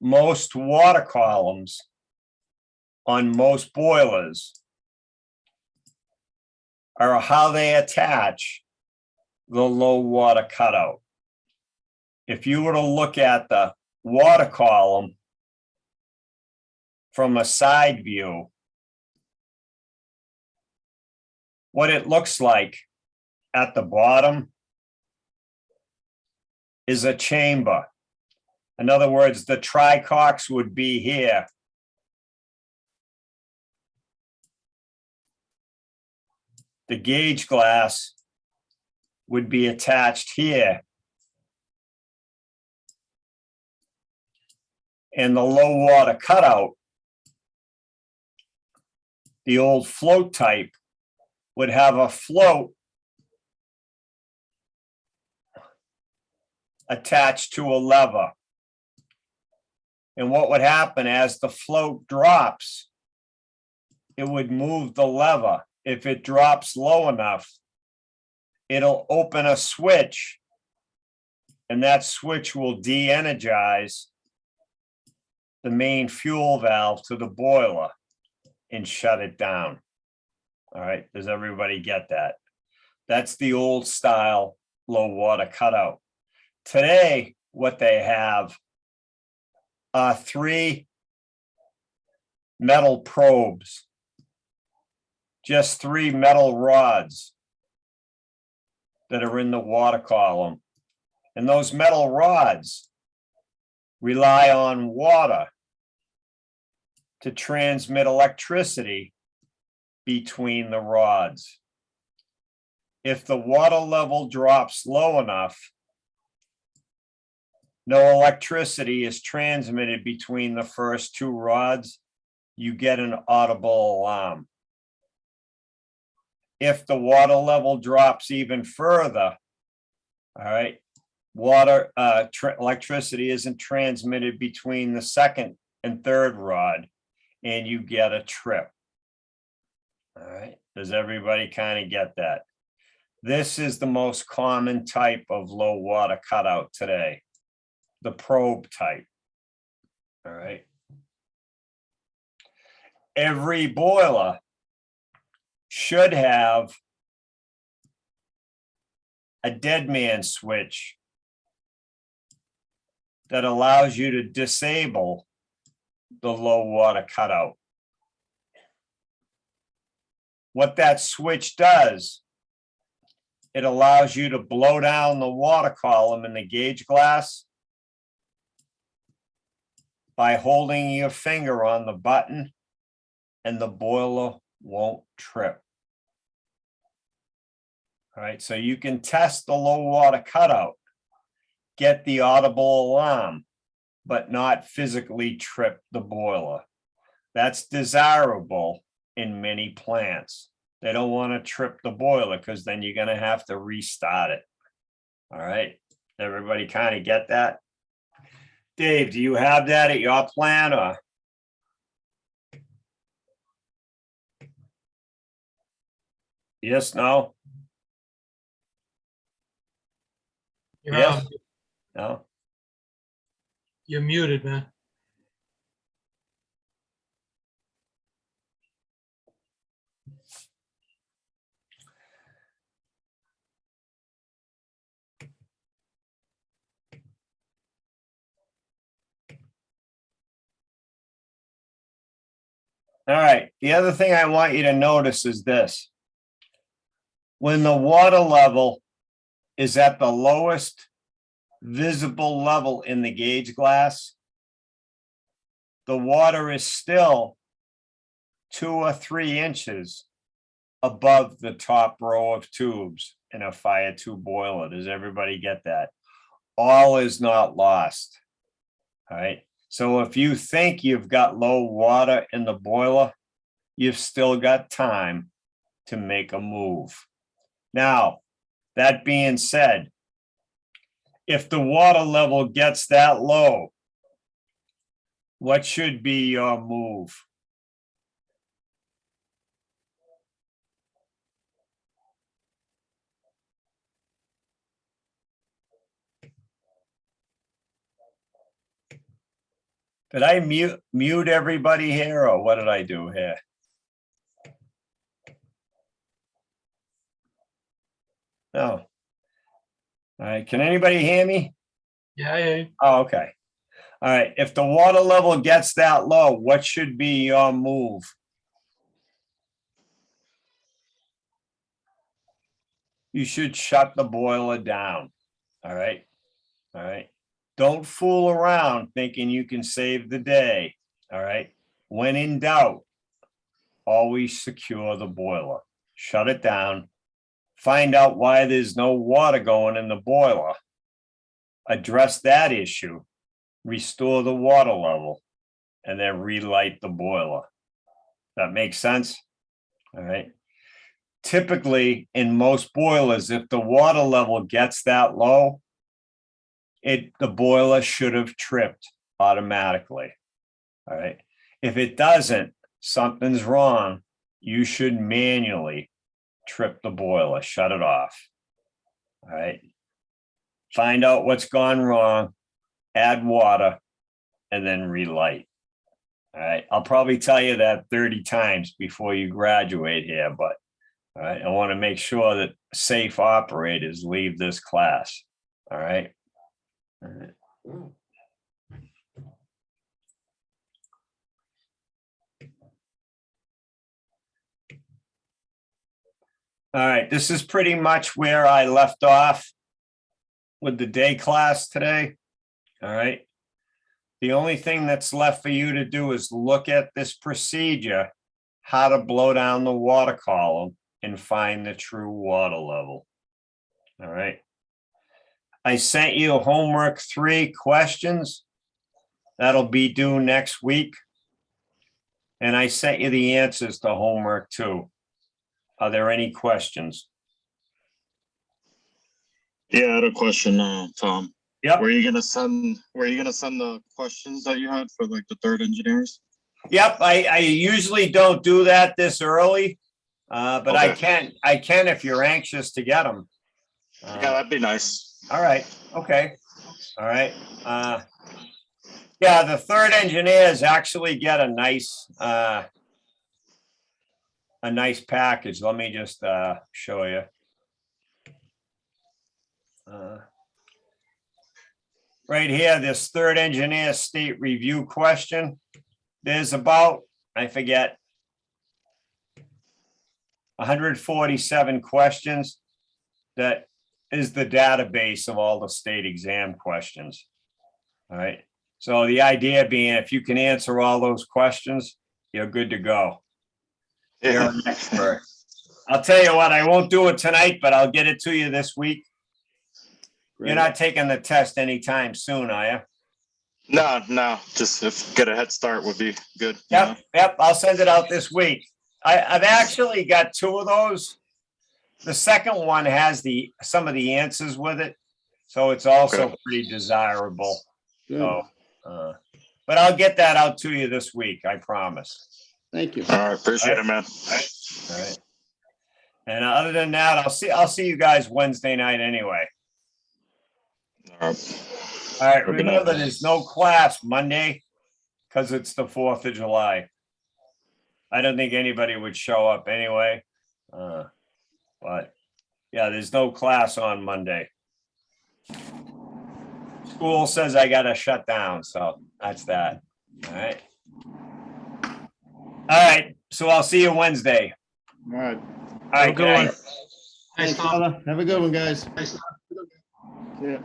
Most water columns on most boilers are how they attach the low water cutout. If you were to look at the water column from a side view, what it looks like at the bottom is a chamber. In other words, the tricocks would be here. The gauge glass would be attached here. And the low water cutout, the old float type, would have a float attached to a lever. And what would happen as the float drops, it would move the lever. If it drops low enough, it'll open a switch, and that switch will de-energize the main fuel valve to the boiler and shut it down. All right, does everybody get that? That's the old style low water cutout. Today, what they have are 3 metal probes, just 3 metal rods that are in the water column. And those metal rods rely on water to transmit electricity between the rods. If the water level drops low enough, no electricity is transmitted between the first 2 rods, you get an audible alarm. If the water level drops even further, all right, electricity isn't transmitted between the 2nd and 3rd rod, and you get a trip. All right, does everybody kind of get that? This is the most common type of low water cutout today, the probe type. All right. Every boiler should have a dead man switch that allows you to disable the low water cutout. What that switch does, it allows you to blow down the water column in the gauge glass by holding your finger on the button, and the boiler won't trip. All right, so you can test the low water cutout, get the audible alarm, but not physically trip the boiler. That's desirable in many plants. They don't want to trip the boiler because then you're going to have to restart it. All right, everybody kind of get that? Dave, do you have that at your plant or? Yes, no? You're, Yes. No? you're muted, man. All right, the other thing I want you to notice is this. When the water level is at the lowest visible level in the gauge glass, the water is still 2 or 3 inches above the top row of tubes. in a fire two boiler. Does everybody get that? All is not lost. All right. So if you think you've got low water in the boiler, you've still got time to make a move. Now, that being said, if the water level gets that low, what should be your move? Did I mute everybody here, or what did I do here? No. All right, can anybody hear me? Yeah. Oh, okay. All right, if the water level gets that low, what should be your move? You should shut the boiler down. All right. All right. Don't fool around thinking you can save the day. All right. When in doubt, always secure the boiler. Shut it down. Find out why there's no water going in the boiler. Address that issue. Restore the water level, and then relight the boiler. That makes sense? All right. Typically, in most boilers, if the water level gets that low, the boiler should have tripped automatically. All right. If it doesn't, something's wrong. You should manually trip the boiler, shut it off. All right. Find out what's gone wrong, add water, and then relight. All right. I'll probably tell you that 30 times before you graduate here, but all right, I want to make sure that safe operators leave this class. All right. All right. All right, this is pretty much where I left off with the day class today. All right. The only thing that's left for you to do is look at this procedure, how to blow down the water column and find the true water level. All right. I sent you homework 3 questions. That'll be due next week. And I sent you the answers to homework 2. Are there any questions? Yeah, I had a question, Tom. Yep. Were you gonna send the questions that you had for like the third engineers? Yep, I usually don't do that this early, but Okay. I can if you're anxious to get them. Yeah, that'd be nice. All right, okay, all right. Yeah, the third engineers actually get a nice package. Let me just show you. Right here, this third engineer state review question. There's about, I forget, 147 questions. That is the database of all the state exam questions. All right. So the idea being, if you can answer all those questions, you're good to go. You're Yeah. an expert. I'll tell you what, I won't do it tonight, but I'll get it to you this week. You're not taking the test anytime soon, are you? No. Just if get a head start would be good. Yep. I'll send it out this week. I've actually got 2 of those. The second one has some of the answers with it, so it's also pretty desirable. So, but I'll get that out to you this week, I promise. Thank you. All right, appreciate it, man. All right. And other than that, I'll see you guys Wednesday night anyway. All right. All right. Good Remember, night. there's no class Monday because it's the 4th of July. I don't think anybody would show up anyway. But yeah, there's no class on Monday. School says I gotta shut down, so that's that. All right. All right, so I'll see you Wednesday. All right. All right, Have a good one. guys. Thanks, Tom. Have a good one, guys. Yeah.